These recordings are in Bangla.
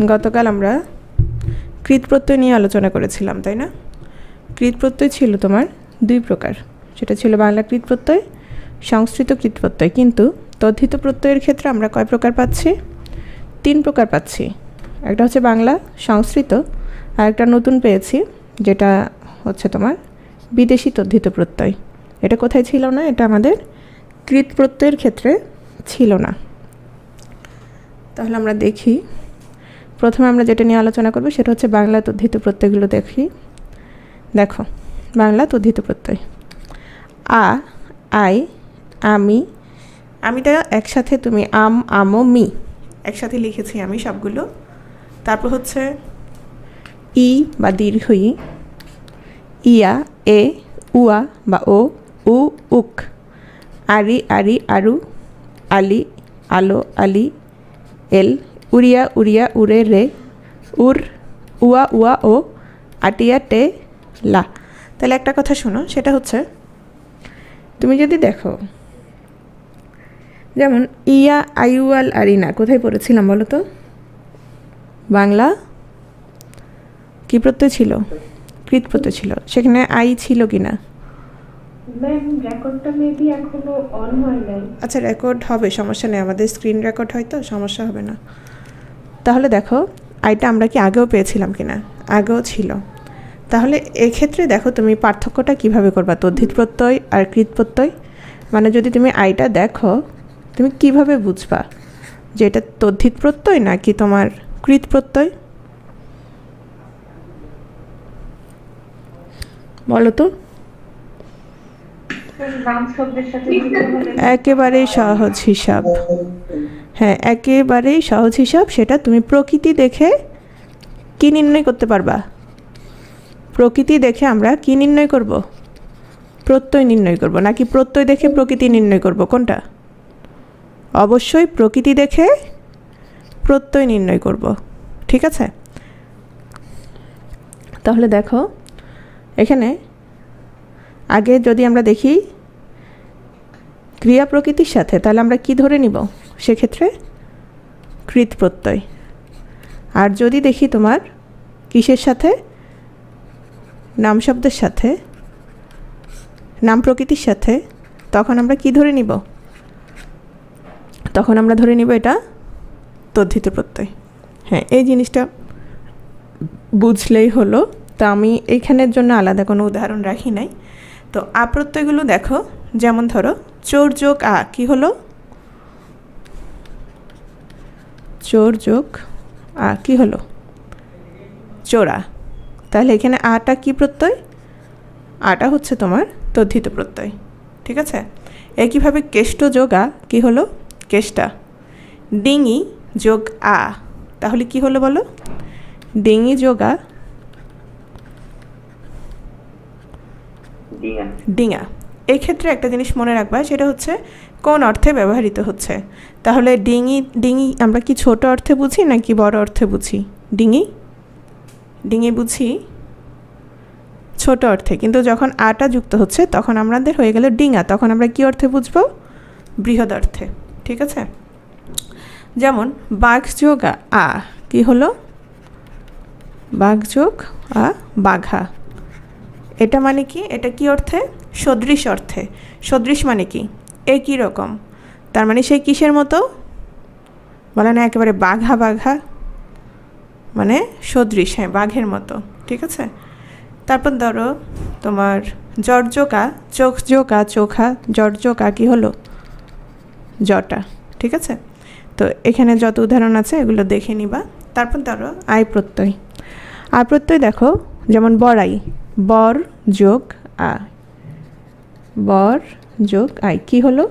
গতকাল আমরা কৃত প্রত্যয় নিয়ে আলোচনা করেছিলাম, তাই না? কৃত প্রত্যয় ছিল তোমার দুই প্রকার, সেটা ছিল বাংলা কৃত প্রত্যয়, সংস্কৃত কৃত প্রত্যয়। কিন্তু তদ্ধিত প্রত্যয়ের ক্ষেত্রে আমরা কয় প্রকার পাচ্ছি? 3 প্রকার পাচ্ছি। একটা হচ্ছে বাংলা সংস্কৃত, আর একটা নতুন পেয়েছি যেটা হচ্ছে তোমার বিদেশি তদ্ধিত প্রত্যয়। এটা কোথায় ছিল না? এটা আমাদের কৃত প্রত্যয়ের ক্ষেত্রে ছিল না। তাহলে আমরা দেখি, প্রথমে আমরা যেটা নিয়ে আলোচনা করব সেটা হচ্ছে বাংলা তদ্ধিত প্রত্যয়গুলো দেখি। দেখো, বাংলা তদ্ধিত প্রত্যয় আ, আই, আমি, আমিটা একসাথে তুমি আম, আমো, মি একসাথে লিখেছি আমি সবগুলো। তারপর হচ্ছে ই বা দীর্ঘ ই, ইয়া, এ, উয়া বা ও, উ, উক, আরি, আরি, আরু, আলি, আলো, আলি, এল, উড়িয়া, উড়িয়া, উড়ে, রে, উর, উয়া, উয়া, ও, আটিয়া, টে, লা। তাহলে একটা কথা শোনো, সেটা হচ্ছে তুমি যদি দেখো, যেমন ইয়া, আইউয়াল, আরিনা কোথায় পড়েছিলাম বলো তো? বাংলা কি প্রত্যয় ছিল? কৃত প্রত্যয় ছিল। সেখানে আই ছিল কি না? আচ্ছা, রেকর্ড হবে, সমস্যা নেই, আমাদের স্ক্রিন রেকর্ড হয় তো সমস্যা হবে না। তাহলে দেখো, আইটা আমরা কি আগেও পেয়েছিলাম কি না? আগেও ছিল। তাহলে এক্ষেত্রে দেখো তুমি পার্থক্যটা কিভাবে করবা তদ্ধিত প্রত্যয় আর কৃত প্রত্যয়। মানে যদি তুমি আইটা দেখো, তুমি কিভাবে বুঝবা যে এটা তদ্ধিত প্রত্যয় নাকি তোমার কৃত প্রত্যয়? বলো তো। একেবারেই সহজ হিসাব। হ্যাঁ, একেবারেই সহজ হিসাব। সেটা তুমি প্রকৃতি দেখে কি নির্ণয় করতে পারবা? প্রকৃতি দেখে আমরা কি নির্ণয় করব? প্রত্যয় নির্ণয় করব, নাকি প্রত্যয় দেখে প্রকৃতি নির্ণয় করব? কোনটা? অবশ্যই প্রকৃতি দেখে প্রত্যয় নির্ণয় করব, ঠিক আছে? তাহলে দেখো, এখানে আগে যদি আমরা দেখি ক্রিয়া প্রকৃতির সাথে, তাহলে আমরা কি ধরে নিব? সেক্ষেত্রে কৃত প্রত্যয়। আর যদি দেখি তোমার কিসের সাথে? নাম শব্দের সাথে, নাম প্রকৃতির সাথে, তখন আমরা কি ধরে নিব? তখন আমরা ধরে নিব এটা তদ্ধিত প্রত্যয়। হ্যাঁ, এই জিনিসটা বুঝলেই হলো। তো আমি এইখানের জন্য আলাদা কোনো উদাহরণ রাখি নাই। তো আ প্রত্যয়গুলো দেখো, যেমন ধরো চোর যোগ আ, কি হলো? চোর যোগ আ কি হলো? চোরা। তাহলে এখানে আটা কি প্রত্যয়? আটা হচ্ছে তোমার তদ্ধিত প্রত্যয়, ঠিক আছে? একইভাবে কেষ্ট যোগ আ কি হলো? কেষ্টা। ডিঙি যোগ আ, তাহলে কি হলো বলো? ডিঙি যোগ আ, ডিঙা। এই ক্ষেত্রে একটা জিনিস মনে রাখবা, সেটা হচ্ছে কোন অর্থে ব্যবহৃত হচ্ছে। তাহলে ডিঙি, ডিঙি আমরা কি ছোট অর্থে বুঝি নাকি বড় অর্থে বুঝি? ডিঙি, ডিঙি বুঝি ছোট অর্থে, কিন্তু যখন আটা যুক্ত হচ্ছে তখন আমাদের হয়ে গেল ডিঙা, তখন আমরা কি অর্থে বুঝবো? বৃহৎ অর্থে, ঠিক আছে? যেমন বাঘ যোগ আ কি হলো? বাঘ যোগ আ, বাঘা। এটা মানে কি? এটা কি অর্থে? সদৃশ অর্থে। সদৃশ মানে কি? একই রকম। তার মানে সেই কিসের মতো? বলে না একেবারে বাঘা বাঘা, মানে সদৃশ, হ্যাঁ বাঘের মতো, ঠিক আছে? তারপর ধরো তোমার জর্জকা, চোখ জোকা, চোখা, জর্জকা কি হলো? জটা, ঠিক আছে? তো এখানে যত উদাহরণ আছে এগুলো দেখে নিবা। তারপর ধরো আই প্রত্যয়। আ প্রত্যয় দেখো, যেমন বড়াই, বর যোগ আ, বর যোগ আই কি হলো?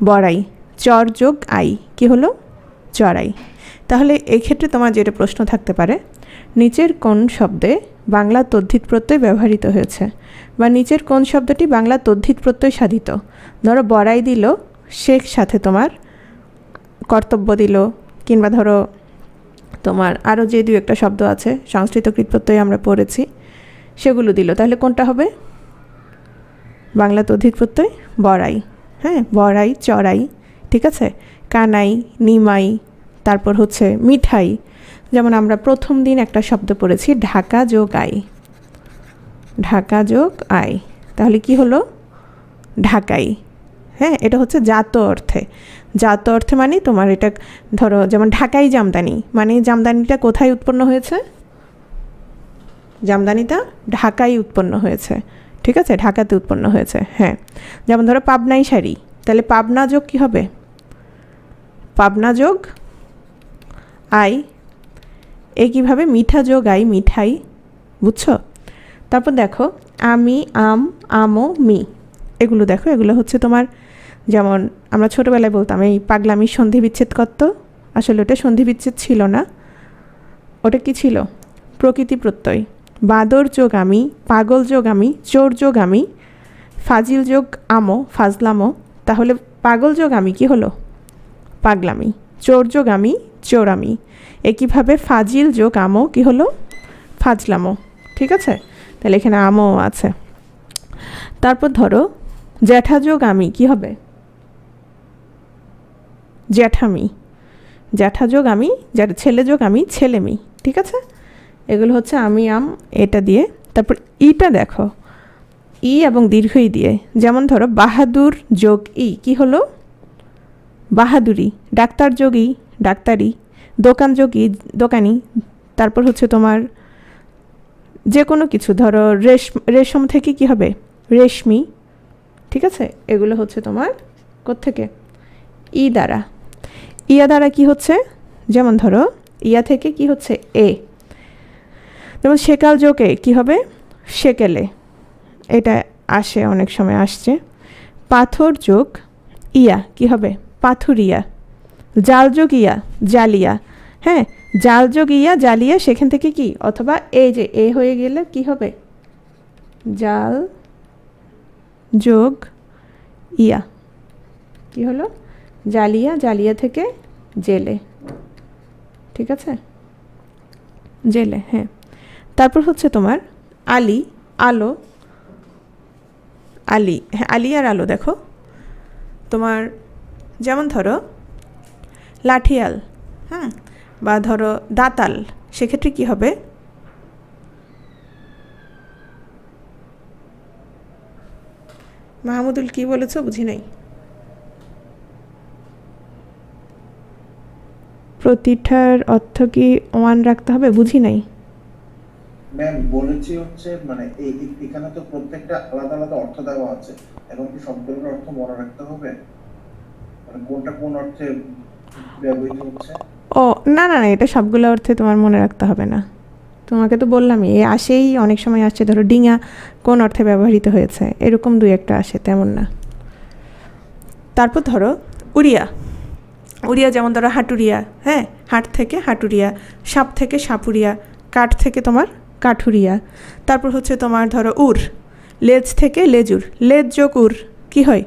বড়াই। চর যোগ আই কি হলো? চড়াই। তাহলে এই ক্ষেত্রে তোমার যেটা প্রশ্ন থাকতে পারে, নিচের কোন শব্দে বাংলা তদ্ধিত প্রত্যয় ব্যবহৃত হয়েছে, বা নিচের কোন শব্দটি বাংলা তদ্ধিত প্রত্যয় সাধিত? ধরো বড়াই দিল, সে সাথে তোমার কর্তব্য দিল, কিংবা ধরো তোমার আরও যে 2-1টা শব্দ আছে সংস্কৃত কৃত প্রত্যয় আমরা পড়েছি, সেগুলো দিল, তাহলে কোনটা হবে বাংলা তদ্ধিত প্রত্যয়? বড়াই। হ্যাঁ, বড়াই, চড়াই, ঠিক আছে? কানাই, নিমাই, তারপর হচ্ছে মিঠাই, যেমন আমরা প্রথম দিন একটা শব্দ পড়েছি ঢাকা যোগ আই, ঢাকা যোগ আই, তাহলে কি হলো ঢাকাই। হ্যাঁ, এটা হচ্ছে জাত অর্থে। জাত অর্থে মানে তোমার এটা ধরো যেমন ঢাকাই জামদানি, মানে জামদানিটা কোথায় উৎপন্ন হয়েছে, জামদানিটা ঢাকায় উৎপন্ন হয়েছে, ঠিক আছে, ঢাকাতে উৎপন্ন হয়েছে। হ্যাঁ, যেমন ধরো পাবনাই শাড়ি, তাহলে পাবনা যোগ কী হবে, পাবনা যোগ আই। একইভাবে মিঠা যোগ আই, মিঠাই, বুঝছো। তারপর দেখো আমি, আম, আমো, মি, এগুলো দেখো, এগুলো হচ্ছে তোমার যেমন আমরা ছোটোবেলায় বলতাম এই পাগলামির সন্ধি বিচ্ছেদ করত, আসলে ওটা সন্ধি বিচ্ছেদ ছিল না, ওটা কি ছিল, প্রকৃতি প্রত্যয়। বাদর যোগ আমি, পাগল যোগ আমি, চোর যোগ আমি, ফাজিল যোগ আমো, ফাজলামো, তাহলে পাগল যোগ আমি কি হলো পাগলামি, চোর যোগ আমি, চোরামি। একইভাবে ফাজিল যোগ আমো কি হলো ফাজলামো, ঠিক আছে, তাহলে এখানে আমও আছে। তারপর ধরো জ্যাঠা যোগ আমি কি হবে জ্যাঠামি, জ্যাঠা যোগ আমি, ছেলে যোগ আমি, ছেলেমি, ঠিক আছে। এগুলো হচ্ছে আমি, আম, এটা দিয়ে। তারপর ইটা দেখো, ই এবং দীর্ঘ ই দিয়ে, যেমন ধরো বাহাদুর যোগ ই কি হলো বাহাদুরি, ডাক্তার যোগ ই ডাক্তারি, দোকান যোগ ই দোকানি। তারপর হচ্ছে তোমার যে কোনো কিছু ধরো রেশম থেকে কি হবে রেশমি, ঠিক আছে। এগুলো হচ্ছে তোমার কোত্থেকে ই দ্বারা। ইয়া দ্বারা কি হচ্ছে, যেমন ধরো ইয়া থেকে কি হচ্ছে এ, যেমন সেকাল যোগ এ কী হবে সেকেলে, এটা আসে অনেক সময় আসছে। পাথর যোগ ইয়া কি হবে পাথুরিয়া, জাল যোগ ইয়া জালিয়া, হ্যাঁ, জাল যোগ ইয়া জালিয়া, সেখান থেকে কি অথবা এই যে এ হয়ে গেলে কি হবে জাল যোগ ইয়া কি হলো জালিয়া, জালিয়া থেকে জেলে, ঠিক আছে, জেলে। হ্যাঁ, তারপর হচ্ছে তোমার আলি, আলো, আলি, হ্যাঁ আলি আর আলো দেখো তোমার, যেমন ধরো লাঠিয়াল, বা ধরো দাতাল, সেক্ষেত্রে কি হবে মাহমুদুল কি বলেছো বুঝি নাই, প্রতিটার অর্থ কি ওয়ান রাখতে হবে বুঝি নাই ম্যাম। বলেছি হচ্ছে মানে এখানে তো প্রত্যেকটা আলাদা আলাদা অর্থ দেওয়া আছে, এখন কি সবগুলোর অর্থ মনে রাখতে হবে, মানে কোনটা কোন অর্থে ব্যবহৃত হচ্ছে? ও না না না, এটা সবগুলো অর্থে তোমার মনে রাখতে হবে না, তোমাকে তো বললামই এ আসেই, অনেক সময় আসছে ধরো ডিঙা কোন অর্থে ব্যবহৃত হয়েছে, এরকম দুই একটা আসে, তেমন না। তারপর ধরো উড়িয়া, উড়িয়া যেমন ধরো হাটুরিয়া, হ্যাঁ, হাট থেকে হাটুরিয়া, সাপ থেকে সাপুরিয়া, কাঠ থেকে তোমার কাঠুরিয়া। তারপর হচ্ছে তোমার ধরো উর, লেজ থেকে লেজুর, লেজ যোগ উর কী হয়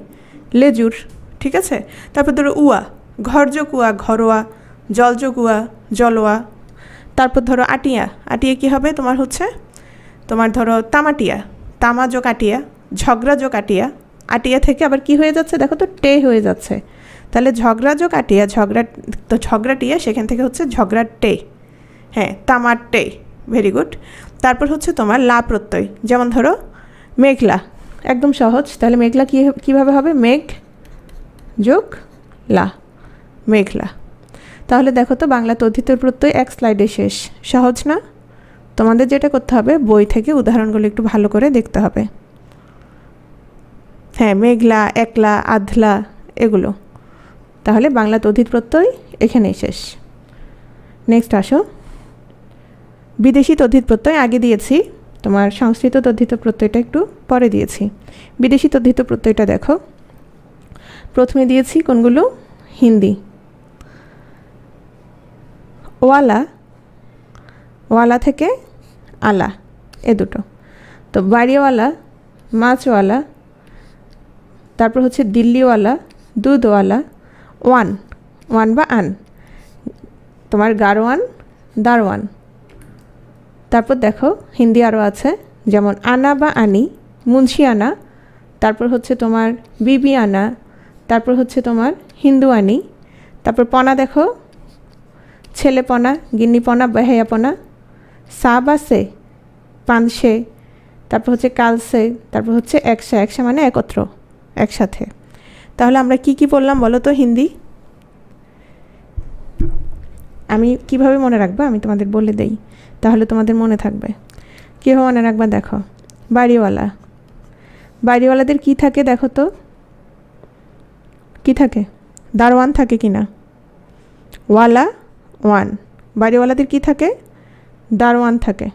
লেজুর, ঠিক আছে। তারপর ধরো উয়া, ঘর যোগ উয়া ঘরোয়া, জল যোগ উয়া জলোয়া। তারপর ধরো আটিয়া, আটিয়া কী হবে তোমার হচ্ছে তোমার ধরো তামাটিয়া, তামা যোগ আটিয়া, ঝগড়া যোগ আটিয়া, আটিয়া থেকে আবার কি হয়ে যাচ্ছে দেখো তো টে হয়ে যাচ্ছে, তাহলে ঝগড়া যোগ আটিয়া, ঝগড়া তো ঝগড়াটিয়া, সেখান থেকে হচ্ছে ঝগড়ার টে, হ্যাঁ তামার টে, ভেরি গুড। তারপর হচ্ছে তোমার লা প্রত্যয়, যেমন ধরো মেঘলা, একদম সহজ, তাহলে মেঘলা কীভাবে হবে মেঘ যোগ লা, মেঘলা। তাহলে দেখো তো বাংলা তদ্ধিত প্রত্যয় এক স্লাইডে শেষ, সহজ না? তোমাদের যেটা করতে হবে বই থেকে উদাহরণগুলো একটু ভালো করে দেখতে হবে। হ্যাঁ, মেঘলা, একলা, আধলা, এগুলো। তাহলে বাংলা তদ্ধিত প্রত্যয় এখানেই শেষ। নেক্সট আসো, বিদেশি তদ্ধিত প্রত্যয় আগে দিয়েছি, তোমার সংস্কৃত তদ্ধিত প্রত্যয়টা একটু পরে দিয়েছি। বিদেশি তদ্ধিত প্রত্যয়টা দেখো, প্রথমে দিয়েছি কোনগুলো হিন্দি, ওয়ালা, ওয়ালা থেকে আলা, এ দুটো। তো বাড়িওয়ালা, মাছওয়ালা, তারপর হচ্ছে দিল্লিওয়ালা, দুধওয়ালা, ওয়ান, ওয়ান বা আন, তোমার গারোয়ান, দারোয়ান। তারপর দেখো হিন্দি আরও আছে, যেমন আনা বা আনি, মুন্সি আনা, তারপর হচ্ছে তোমার বিবি আনা, তারপর হচ্ছে তোমার হিন্দু আনি, তারপর পনা দেখো ছেলেপনা, গিন্নিপনা, বেহায়াপনা। সা বা সে, পানসে, তারপর হচ্ছে কালসে, তারপর হচ্ছে একসা। একসা মানে একত্র, একসাথে। তাহলে আমরা কি কি বললাম বলো তো হিন্দি? আমি কিভাবে মনে রাখবো আমি তোমাদের বলে দেই, তাহলে তোমাদের মনে থাকবে। কীভাবে মনে রাখবা দেখো, বাড়িওয়ালা, বাড়িওয়ালাদের কি থাকে দেখো তো, কি থাকে? দারওয়ান থাকে কি না? ওয়ালা, ওয়ান। বাড়িওয়ালাদের কি থাকে? দারওয়ান থাকে।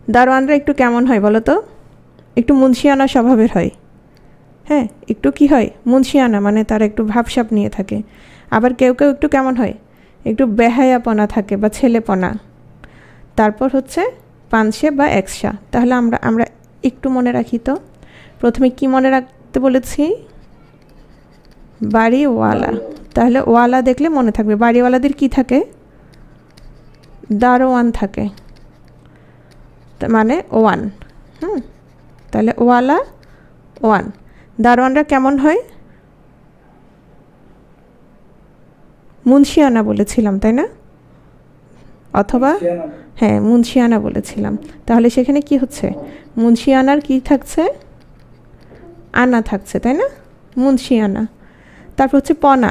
দারওয়ানরা একটু কেমন হয় বলো তো? একটু মুন্সিয়ানা স্বভাবের হয়। হ্যাঁ, একটু কি হয়? মুন্সিয়ানা, মানে তারা একটু ভাবসাব নিয়ে থাকে। আবার কেউ কেউ একটু কেমন হয়? একটু বেহায়াপনা থাকে বা ছেলেপনা। তারপর হচ্ছে পানসে বা একসা। তাহলে আমরা আমরা একটু মনে রাখি তো। প্রথমে কি মনে রাখতে বলেছি? বাড়িওয়ালা। তাহলে ওয়ালা দেখলে মনে থাকবে। বাড়িওয়ালাদের কি থাকে? দারোয়ান থাকে, মানে ওয়ান। তাহলে ওয়ালা, ওয়ান। দারোয়ানরা কেমন হয়? মুন্সিয়ানা বলেছিলাম তাই না? অথবা হ্যাঁ, মুন্সিয়ানা বলেছিলাম। তাহলে সেখানে কি হচ্ছে? মুন্সিয়ানার কি থাকছে? আনা থাকছে তাই না? মুন্সিয়ানা। তারপর হচ্ছে পনা,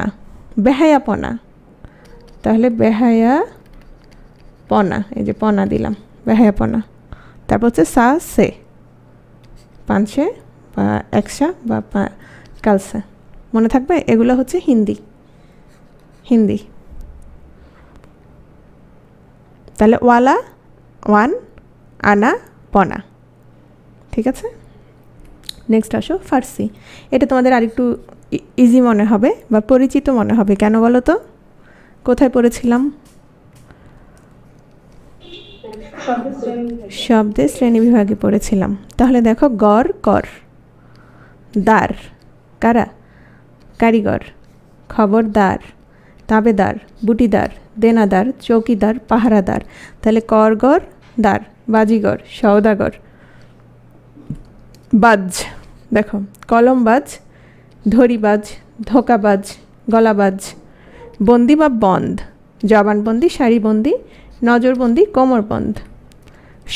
বেহায়াপনা। তাহলে বেহায়াপনা, এই যে পনা দিলাম, বেহায়াপনা। তারপর হচ্ছে সা সে, পানসে বা একসা বা কালসে। মনে থাকবে? এগুলো হচ্ছে হিন্দি। হিন্দি। তাহলে ওয়ালা, ওয়ান, আনা, পনা। ঠিক আছে? নেক্সট আসো ফার্সি। এটা তোমাদের আরেকটু ইজি মনে হবে বা পরিচিত মনে হবে। কেন বলো তো? কোথায় পড়েছিলাম? শব্দের শ্রেণী বিভাগে পড়েছিলাম। তাহলে দেখো, গড়, কর। দার, কারা? কারিগর। খবরদার, তাবেদার, বুটিদার, দেনাদার, চৌকিদার, পাহারাদার। তাহলে করগর, দার, বাজিগর, সওদাগর। বাজ, দেখো, কলমবাজ, ধরিবাজ, ধোকাবাজ, গলাবাজ। বন্দি বা বন্ধ, জবানবন্দি, সারিবন্দি, নজরবন্দি, কোমরবন্ধ।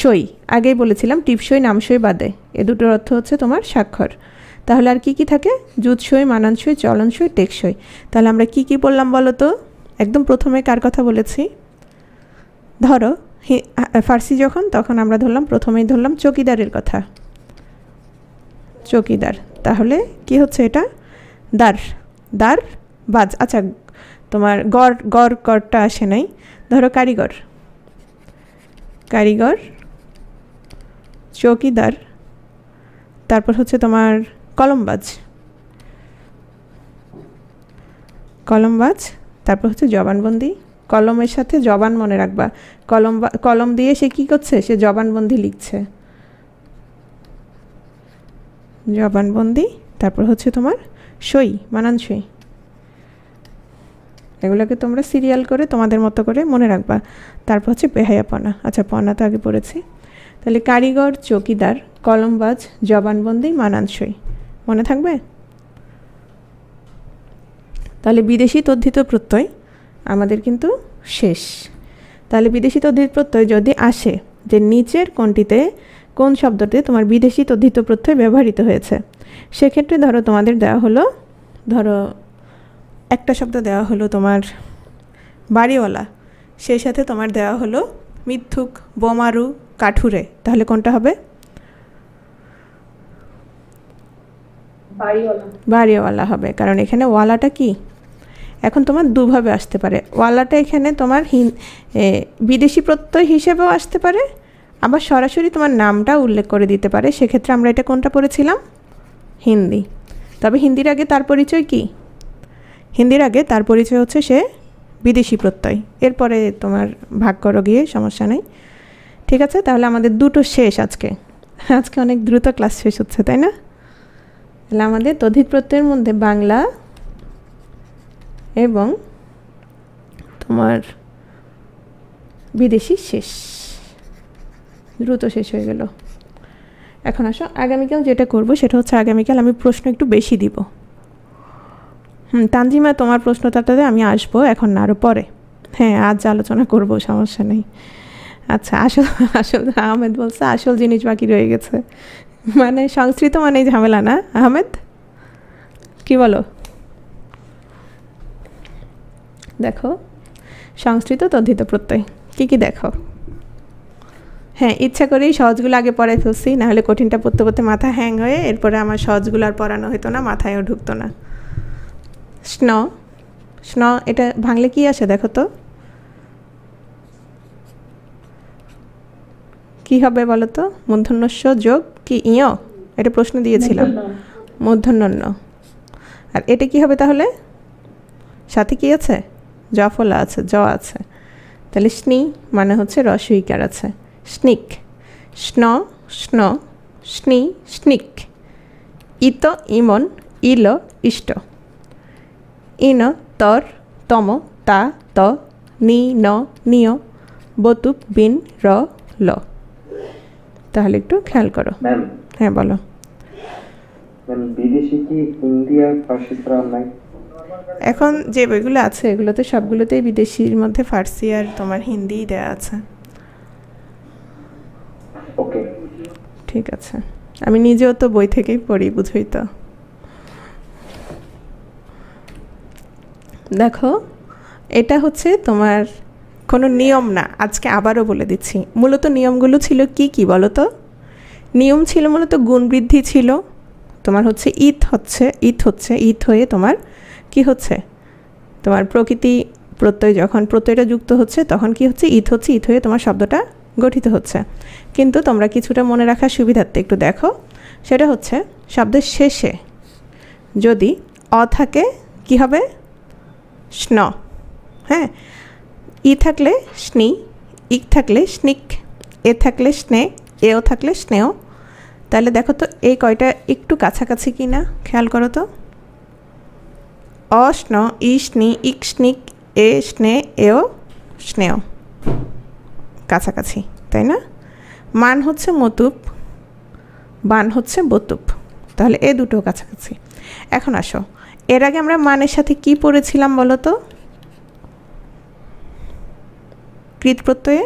সই, আগেই বলেছিলাম টিপসই, নামসই বাদে। এ দুটোর অর্থ হচ্ছে তোমার স্বাক্ষর। তাহলে আর কি কি থাকে? জুতসই, মানানসই, চলনসই, টেকসই। তাহলে আমরা কি কি বললাম বলো তো? একদম প্রথমে কার কথা বলেছি? ধরো ফার্সি যখন, তখন আমরা প্রথমেই ধরলাম চৌকিদারের কথা। চৌকিদার। তাহলে কি হচ্ছে এটা? দার, দার, বাজ। আচ্ছা, তোমার গড়, গড় করটা আসে নাই। ধরো কারিগর, কারিগর, চৌকিদার। তারপর হচ্ছে তোমার কলমবাজ, কলমবাজ। তারপর হচ্ছে জবানবন্দি। কলমের সাথে জবান মনে রাখবা। কলম দিয়ে সে কি করছে? সে জবানবন্দি লিখছে, জবানবন্দি। তারপর হচ্ছে তোমার সই, মানানসই। এগুলোকে তোমরা সিরিয়াল করে তোমাদের মতো করে মনে রাখবা। তারপর হচ্ছে বেহায়াপনা। আচ্ছা, পনা তো আগে পড়েছি। তাহলে কারিগর, চৌকিদার, কলমবাজ, জবানবন্দি, মানানসই। মনে থাকবে? তাহলে বিদেশি তদ্ধিত প্রত্যয় আমাদের কিন্তু শেষ। তাহলে বিদেশি তদ্ধিত প্রত্যয় যদি আসে যে নিচের কোনটিতে, কোন শব্দতে তোমার বিদেশি তদ্ধিত প্রত্যয় ব্যবহৃত হয়েছে, সেক্ষেত্রে ধরো তোমাদের দেওয়া হলো, ধরো একটা শব্দ দেওয়া হলো তোমার বাড়িওয়ালা, সেই সাথে তোমার দেওয়া হলো মিথ্যুক, বোমারু, কাঠুরে। তাহলে কোনটা হবে? বাড়িওয়ালা হবে, কারণ এখানে ওয়ালাটা কি এখন তোমার দুভাবে আসতে পারে। ওয়ালাটা এখানে তোমার বিদেশি প্রত্যয় হিসেবেও আসতে পারে, আবার সরাসরি তোমার নামটা উল্লেখ করে দিতে পারে। সেক্ষেত্রে আমরা এটা কোনটা পড়েছিলাম? হিন্দি। তবে হিন্দির আগে তার পরিচয় কি? হিন্দির আগে তার পরিচয় হচ্ছে সে বিদেশি প্রত্যয়। এরপরে তোমার ভাগ করো গিয়ে, সমস্যা নেই। ঠিক আছে? তাহলে আমাদের দুটো শেষ আজকে। আজকে অনেক দ্রুত ক্লাস শেষ হচ্ছে, তাই না? তাহলে আমাদের তদ্ধিত প্রত্যয়ের মধ্যে বাংলা এবং তোমার বিদেশি শেষ, দ্রুত শেষ হয়ে গেল। এখন আসো আগামীকাল যেটা করব সেটা হচ্ছে, আগামীকাল আমি প্রশ্ন একটু বেশি দিব। তানজিমা, তোমার প্রশ্নটাতে আমি আসবো, এখন না, আরও পরে। হ্যাঁ আজ আলোচনা করব, সমস্যা নেই। আচ্ছা, আসল আসল আহমেদ বলছে আসল জিনিস বাকি রয়ে গেছে, মানে সংস্কৃত মানেই ঝামেলা না আহমেদ, কি বলো? দেখো সংস্কৃত তদ্ধিত প্রত্যয় কী কী দেখো। হ্যাঁ, ইচ্ছা করেই সহজগুলো আগে পড়াই ফেলছি, নাহলে কঠিনটা পড়তে পড়তে মাথা হ্যাং হয়ে এরপরে আমার সহজগুলো আর পড়ানো হতো না, মাথায়ও ঢুকতো না। স্ন, স্ন এটা ভাঙলে কি আসে দেখো তো, কি হবে বলো তো? মূর্ধন্যস্য যোগ কি ইয়, এটা প্রশ্ন দিয়েছিলাম, মূর্ধন্য। আর এটা কি হবে তাহলে? সাথে কি আছে? জফলা আছে, জ আছে, তাহলে স্নি মানে হচ্ছে রস্বইকার আছে, স্নিক। স্ন, স্ন, স্নি, স্নিক। ইত, ইমন, ইল, ইষ্ট। ইন, তর, তম, তা, ত, নি, ন, নিয়, বতুপ, বিন, র, ল। তাহলে একটু খেয়াল করো। ম্যাম, হ্যাঁ বলো। বিদেশি কি হিন্দি আর ফার্সি ছাড়া নাই? এখন যে বইগুলো আছে এগুলোতে সবগুলোতেই বিদেশির মধ্যে ফার্সি আর তোমার হিন্দিই দেওয়া আছে। ওকে, ঠিক আছে, আমি নিজেও তো বই থেকেই পড়ি, বুঝই তো। দেখো এটা হচ্ছে তোমার কোনো নিয়ম না, আজকে আবারও বলে দিচ্ছি। মূলত নিয়মগুলো ছিল কি কি বলো তো? নিয়ম ছিল মূলত গুণ বৃদ্ধি ছিল, তোমার হচ্ছে ইথ হয়ে তোমার কি হচ্ছে, তোমার প্রকৃতি প্রত্যয়, যখন প্রত্যয়টা যুক্ত হচ্ছে তখন কি হচ্ছে, ইথ হয়ে তোমার শব্দটা গঠিত হচ্ছে। কিন্তু তোমরা কিছুটা মনে রাখার সুবিধার্থে একটু দেখো, সেটা হচ্ছে শব্দের শেষে যদি অ থাকে কি হবে? স্ন। হ্যাঁ, ই থাকলে স্নি, ইক থাকলে স্নিক, এ থাকলে স্নে, এও থাকলে স্নেহ। তাহলে দেখো তো এই কয়টা একটু কাছাকাছি কি না, খেয়াল করো তো। অস্ন, ই স্নি, ইক স্নিক, এ স্নে, এও স্নেহ, কাছাকাছি, তাই না? মান হচ্ছে মতুপ, বান হচ্ছে বতুপ, তাহলে এ দুটো কাছাকাছি। এখন আসো, এর আগে আমরা মানের সাথে কি পড়েছিলাম বলো তো? কৃত প্রত্যয়ে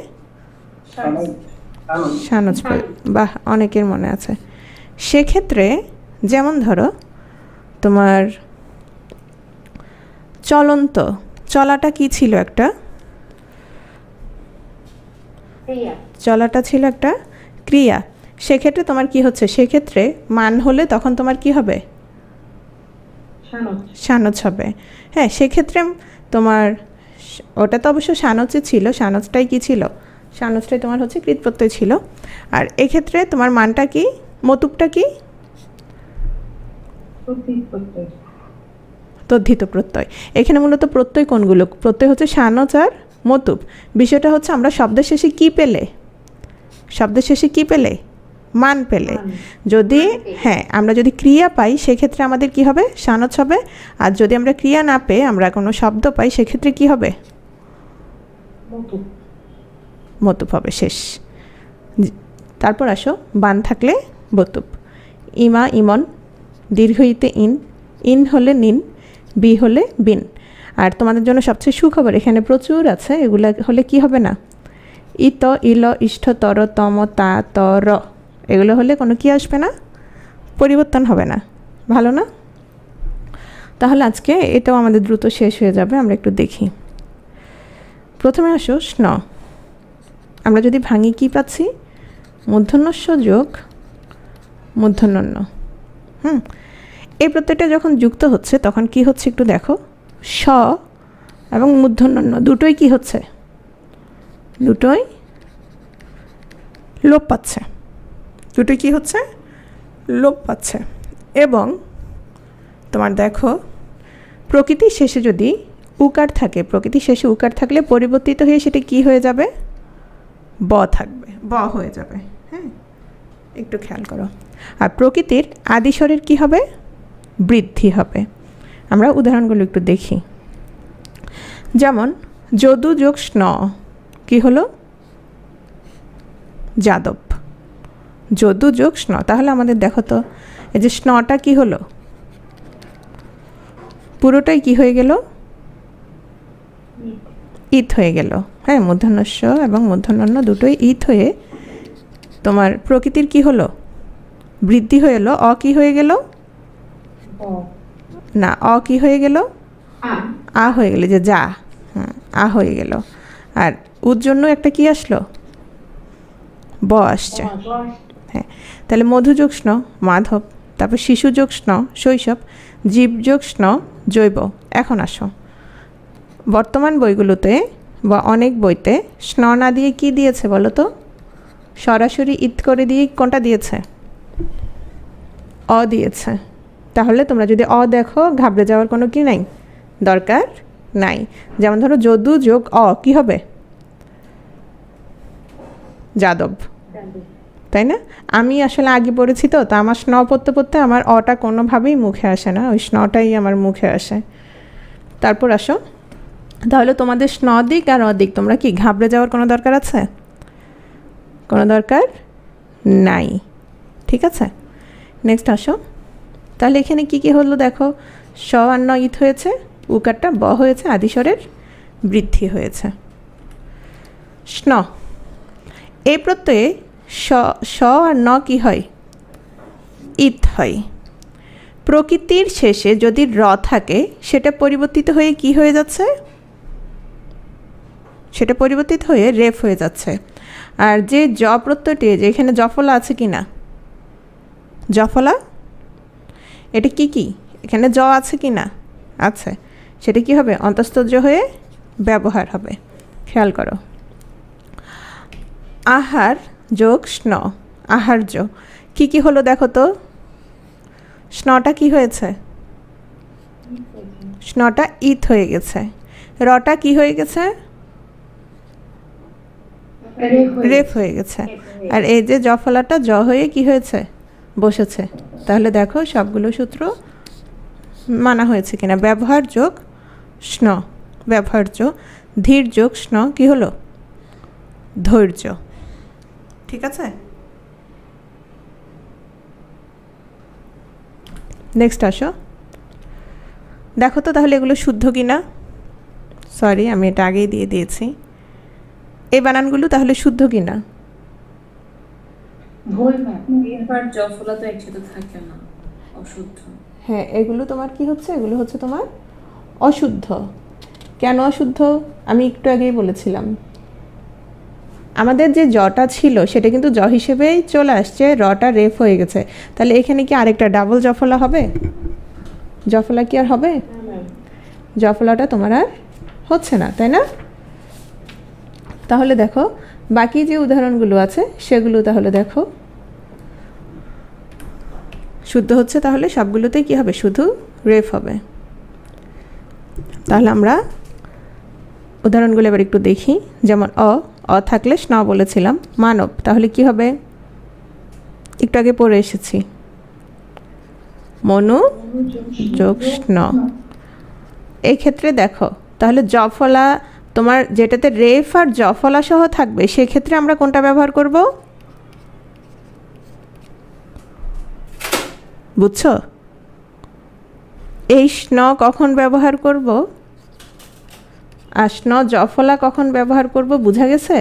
সানজ, বাহ, অনেকের মনে আছে। সেক্ষেত্রে যেমন ধরো তোমার চলন্ত, চলাটা কি ছিল? একটা চলাটা ছিল একটা ক্রিয়া। সেক্ষেত্রে তোমার কি হচ্ছে, সেক্ষেত্রে মান হলে তখন তোমার কি হবে? সানজ হবে। হ্যাঁ, সেক্ষেত্রে তোমার ওটা তো অবশ্য সানজে ছিল, সানজটাই কি ছিল? সানজটাই তোমার হচ্ছে কৃত প্রত্যয় ছিল। আর এক্ষেত্রে তোমার মানটা কি, মতুপটা কি? তদ্ধিত প্রত্যয়। এখানে মূলত প্রত্যয় কোনগুলো? প্রত্যয় হচ্ছে সানজ আর মতুপ। বিষয়টা হচ্ছে আমরা শব্দের শেষে কি পেলে, শব্দের শেষে কি পেলে? মান পেলে। যদি হ্যাঁ আমরা যদি ক্রিয়া পাই সেক্ষেত্রে আমাদের কি হবে? সানজ হবে। আর যদি আমরা ক্রিয়া না পেয়ে আমরা কোনো শব্দ পাই সেক্ষেত্রে কি হবে? মতুপ হবে, শেষ। তারপর আসো, বান থাকলে বতুপ। ইমা, ইমন, দীর্ঘ ইতে ইন, ইন হলে নিন, বি হলে বিন। আর তোমাদের জন্য সবচেয়ে সুখবর, এখানে প্রচুর আছে, এগুলো হলে কি হবে না? ইত, ইল, ইষ্ঠ, তর, তম, তা, ত, র, এগুলো হলে কোনো কি আসবে না, পরিবর্তন হবে না। ভালো না? তাহলে আজকে এটাও আমাদের দ্রুত শেষ হয়ে যাবে, আমরা একটু দেখি। প্রথমে আসো স্ন, আমরা যদি ভাঙি কি পাচ্ছি? মূর্ধন্যস্য যোগ মূর্ধন্য। এই প্রত্যয়টা যখন যুক্ত হচ্ছে তখন কি হচ্ছে একটু দেখো, স এবং মূর্ধন্য দুটোই কি হচ্ছে? দুটোই লোপ পাচ্ছে, দুটোই কি হচ্ছে? লোপ পাচ্ছে। এবং তোমার দেখো প্রকৃতির শেষে যদি উকার থাকে, প্রকৃতির শেষে উকার থাকলে পরিবর্তিত হয়ে সেটা কি হয়ে যাবে? ব থাকবে, ব হয়ে যাবে। হ্যাঁ, একটু খেয়াল করো। আর প্রকৃতির আদিস্বরের কি হবে? বৃদ্ধি হবে। আমরা উদাহরণগুলো একটু দেখি। যেমন যদু যোগ স্ন কি হলো? যাদব। যদু যোগ স্ন, তাহলে আমাদের দেখো তো এই যে স্নটা কি হলো? পুরোটাই কি হয়ে গেল? ইত হয়ে গেল। হ্যাঁ, মূর্ধন্যস্য এবং মূর্ধন্য দুটোই ইত হয়ে তোমার প্রকৃতির কি হলো, বৃদ্ধি হয়ে এলো। অ কি হয়ে গেল, না অ কি হয়ে গেল, আ হয়ে গেল, যে যা, হ্যাঁ আ হয়ে গেল। আর উর জন্য একটা কি আসলো, ব আসছে। হ্যাঁ, তাহলে মধু যোগ স্ন মাধব, তারপর শিশু যোগ স্ন শৈশব, জীব যোগ স্ন জৈব। এখন আসো, বর্তমান বইগুলোতে বা অনেক বইতে স্ন না দিয়ে কি দিয়েছে বলো তো, সরাসরি ইত করে দিয়ে কোনটা দিয়েছে, অ দিয়েছে। তাহলে তোমরা যদি অ দেখো ঘাবড়ে যাওয়ার কোনো কি নাই, দরকার নাই। যেমন ধরো যদু যোগ অ কি হবে, যাদব, তাই না? আমি আসলে আগে পড়েছি তো, তা আমার স্ন পড়তে পড়তে আমার অটা কোনোভাবেই মুখে আসে না, ওই স্নটাই আমার মুখে আসে। তারপর আসো, তাহলে তোমাদের স্ন দিক আর অদিক তোমরা কি ঘাবড়ে যাওয়ার কোনো দরকার আছে, কোনো দরকার নাই, ঠিক আছে। নেক্সট আসো, তাহলে এখানে কি কি হলো দেখো, স আর ন ইত হয়েছে, উকারটা ব হয়েছে, আদিস্বরের বৃদ্ধি হয়েছে। স্ন এই প্রত্যয়ে স আর ন কি হয়, ইত হয়। প্রকৃতির শেষে যদি র থাকে সেটা পরিবর্তিত হয়ে কি হয়ে যাচ্ছে, সেটা পরিবর্তিত হয়ে রেফ হয়ে যাচ্ছে। আর যে জ প্রত্যয়টি, যে এখানে জফলা আছে কি না, জফলা এটা কি কি, এখানে জ আছে কি না, আছে, সেটা কি হবে, অন্তস্তজ হয়ে ব্যবহার হবে। খেয়াল করো, আহার যোগ স্ন, আহার্য কি কি হলো দেখো তো, স্নটা কি হয়েছে, স্নটা ইত হয়ে গেছে, রটা কি হয়ে গেছে, রেফ হয়ে গেছে। আর এই যে জফলাটা জ হয়ে কি হয়েছে, বসেছে। তাহলে দেখো সবগুলো সূত্র মানা হয়েছে কিনা। ব্যবহার যোগ স্ন, ব্যবহার্য, ধীর যোগ স্ন কি হলো, ধৈর্য, ঠিক আছে। নেক্সট আসো, দেখো তো তাহলে এগুলো শুদ্ধ কিনা, সরি আমি এটা আগেই দিয়ে দিয়েছি। এই বানানগুলো তাহলে শুদ্ধ কিনা, ভুল ম্যাম, এবার জফলা তো একসাথে থাকে না, অশুদ্ধ। হ্যাঁ এগুলো তোমার কি হচ্ছে, এগুলো হচ্ছে তোমার অশুদ্ধ। কেন অশুদ্ধ আমি একটু আগেই বলেছিলাম, আমাদের যে জটা ছিল সেটা কিন্তু জ হিসেবেই চলে আসছে, রটা রেফ হয়ে গেছে। তাহলে এখানে কি আরেকটা ডাবল জফলা হবে, জফলা কি আর হবে, জফলাটা তোমার আর হচ্ছে না, তাই না। তাহলে দেখো বাকি যে উদাহরণগুলো আছে সেগুলো তাহলে দেখো শুদ্ধ হচ্ছে, তাহলে সবগুলোতে কি হবে, শুধু রেফ হবে। তাহলে আমরা উদাহরণগুলো এবার একটু দেখি। যেমন অ থাকলে স্ন বলেছিলাম, মানব তাহলে কি হবে, একটু আগে পড়ে এসেছি, মনু যোগ স্ন। এই ক্ষেত্রে দেখো তাহলে জফলা তোমার যেটাতে রেফ আর জফলা সহ থাকবে সেক্ষেত্রে আমরা কোনটা ব্যবহার করব, বুঝছো, এই স্ন কখন ব্যবহার করব আর স্ন জফলা কখন ব্যবহার করব, বুঝা গেছে।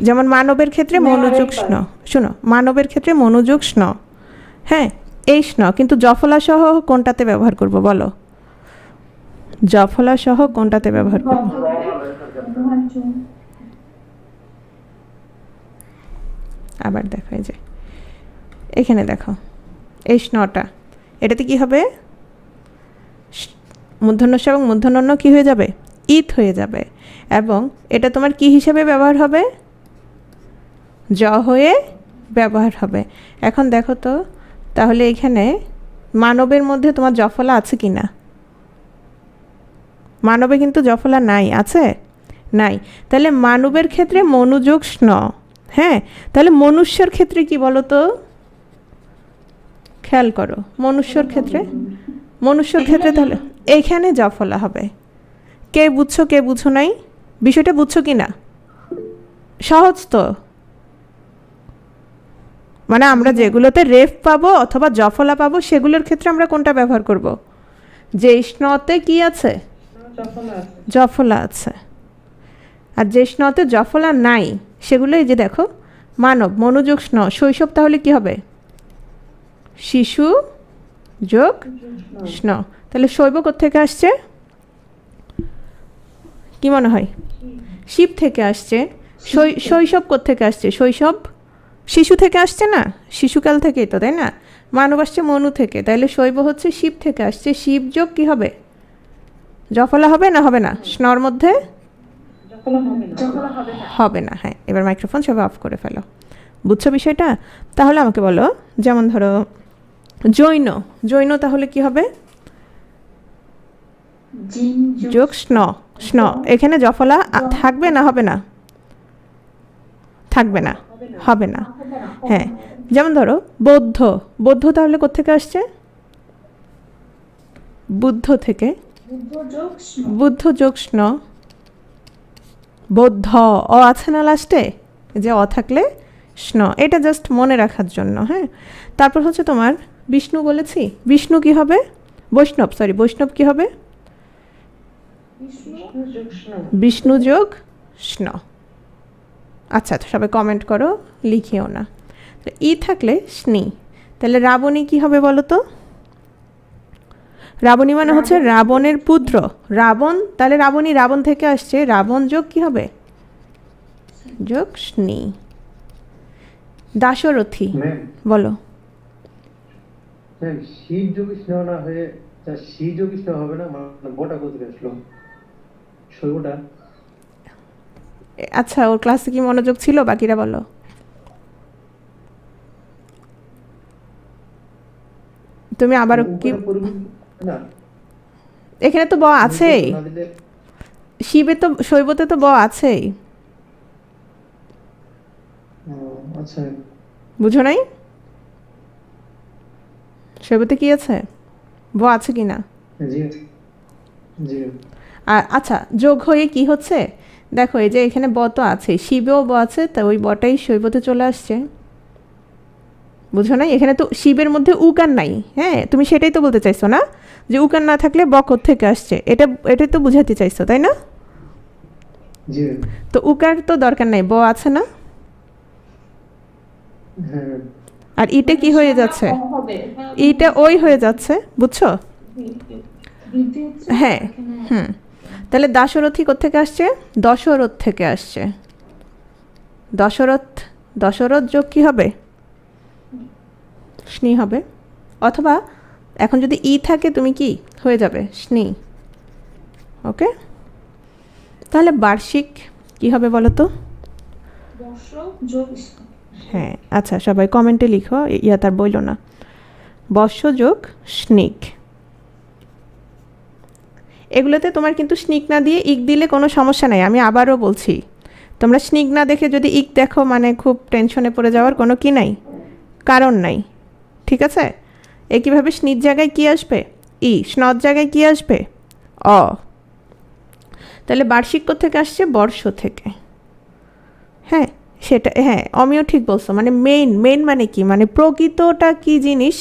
যেমন মানবের ক্ষেত্রে মনোযোগ স্ন, শোনো মানবের ক্ষেত্রে মনোযোগ স্ন, হ্যাঁ এই স্ন, কিন্তু জফলা সহ কোনটাতে ব্যবহার করব বলো, জফলা সহ কোনটাতে ব্যবহার করব, আবার দেখো এই যে এখানে দেখো এই স্নটা, এটাতে কি হবে, মূর্ধন্যস্য এবং মূর্ধন্য কি হয়ে যাবে, ইত হয়ে যাবে। এবং এটা তোমার কি হিসেবে ব্যবহার হবে, জ হয়ে ব্যবহার হবে। এখন দেখো তো তাহলে এখানে মানবের মধ্যে তোমার জফলা আছে কি না, মানবে কিন্তু জফলা নাই, আছে নাই। তাহলে মানবের ক্ষেত্রে মনোযোগ স্ন, হ্যাঁ তাহলে মনুষ্যর ক্ষেত্রে কি বলো তো, খেয়াল করো মনুষ্যর ক্ষেত্রে, মনুষ্যর ক্ষেত্রে তাহলে এইখানে জফলা হবে। কে বুঝছো কে বুঝো নাই, বিষয়টা বুঝছো কি না, সহজ তো। মানে আমরা যেগুলোতে রেফ পাবো অথবা জফলা পাবো সেগুলোর ক্ষেত্রে আমরা কোনটা ব্যবহার করব, যে স্নতে কি আছে? জফলা আছে। আর যে স্নতে জফলা নাই সেগুলো এই যে দেখো মানব, মনোযোগ স্ন, শৈশব তাহলে কি হবে? শিশু যোগ স্ন। তাহলে শৈব কোত্থেকে আসছে? কি মনে হয়? শিব থেকে আসছে। শৈশব কোত্থেকে আসছে? শৈশব শিশু থেকে আসছে না, শিশুকাল থেকেই তো, তাই না? মানব আসছে মনু থেকে, তাহলে শৈব হচ্ছে শিব থেকে আসছে। শিব যোগ কি হবে? জফলা হবে না হবে না? স্নর মধ্যে হবে না। হ্যাঁ, এবার মাইক্রোফোন সবাই অফ করে ফেলো। বুঝছো বিষয়টা? তাহলে আমাকে বলো, যেমন ধরো জৈন, জৈন তাহলে কি হবে? যোগ স্ন, স্ন। এখানে জফলা থাকবে না হবে না? থাকবে না, হবে না। হ্যাঁ, যেমন ধরো বৌদ্ধ, বৌদ্ধ তাহলে কোত্থেকে আসছে? বুদ্ধ থেকে। বুদ্ধ যোগ স্ন, বৌদ্ধ। অ আছে না লাস্টে? যে অ থাকলে স্ন, এটা জাস্ট মনে রাখার জন্য। হ্যাঁ, তারপর হচ্ছে তোমার বিষ্ণু বলেছি, বিষ্ণু কি হবে? বৈষ্ণব, সরি বৈষ্ণব কি হবে? বিষ্ণু যোগ স্ন। আচ্ছা, সবাই কমেন্ট করো, লিখিও না। ই থাকলে স্নি। তাহলে রাবণী কি হবে বলো তো? রাবণী মানে হচ্ছে রাবণের পুত্র, রাবণ। তাহলে রাবণী রাবণ থেকে আসছে, রাবণ যোগ কি হবে? যোগ স্নি। দাশরথী ম্যাম বলো। ম্যাম শিব যোগ স্নেহ না হয়ে শি যোগ স্নেহ হবে না, মানে গোটা কোথায় আসলো শৈবটা? আচ্ছা, ওর ক্লাসে কি মনোযোগ ছিল? বাকিরা বলো। তুমি আবার কি? না, এখানে তো ব আছেই, না দিলে শিবে তো, শৈবতে তো ব আছেই। আচ্ছা বুঝো নাই? শৈবতে কি আছে? ব আছে কি না? জি জি আর আচ্ছা, যোগ হয়ে কি হচ্ছে দেখো, এই যে এখানে ব তো আছে, শিবেও ব আছে, তা ওই বটাই শৈবতে চলে আসছে। বুঝো নাই? এখানে তো শিবের মধ্যে উকার নাই। হ্যাঁ, তুমি সেটাই তো বলতে চাইছো না, যে উকার না থাকলে ব কোত্থেকে আসছে, এটাই তো বুঝাতে চাইছো, তাই না? জি তো উকার তো দরকার নাই, ব আছে না? হ্যাঁ আর ইটা কি হয়ে যাচ্ছে? ইটা ওই হয়ে যাচ্ছে, বুঝছো? হ্যাঁ, হুম। তাহলে দাশরথী কোত্থেকে আসছে? দশরথ থেকে আসছে। দশরথ, দশরথ যোগ কি হবে? স্নি হবে। অথবা এখন যদি ই থাকে তুমি কি হয়ে যাবে? স্নি। ওকে, তাহলে বার্ষিক কি হবে বলো তো? হ্যাঁ, আচ্ছা সবাই কমেন্টে লিখো, ইয়া তার বইল না। বর্ষ যোগ স্নিক। এগুলোতে তোমার কিন্তু স্নিক না দিয়ে ইক দিলে কোনো সমস্যা নাই, আমি আবারও বলছি। তোমরা স্নিক না দেখে যদি ইক দেখো মানে খুব টেনশনে পড়ে যাওয়ার কোনো কি নাই, কারণ নাই। ঠিক আছে? একইভাবে স্নির জায়গায় কি আসবে? ই। স্নর জায়গায় কি আসবে? অ। তাহলে বার্ষিক থেকে আসছে? বর্ষ থেকে। হ্যাঁ, সেটা, হ্যাঁ অমিও ঠিক বলছো। মানে মেইন মানে কি, মানে প্রকৃতটা কি জিনিস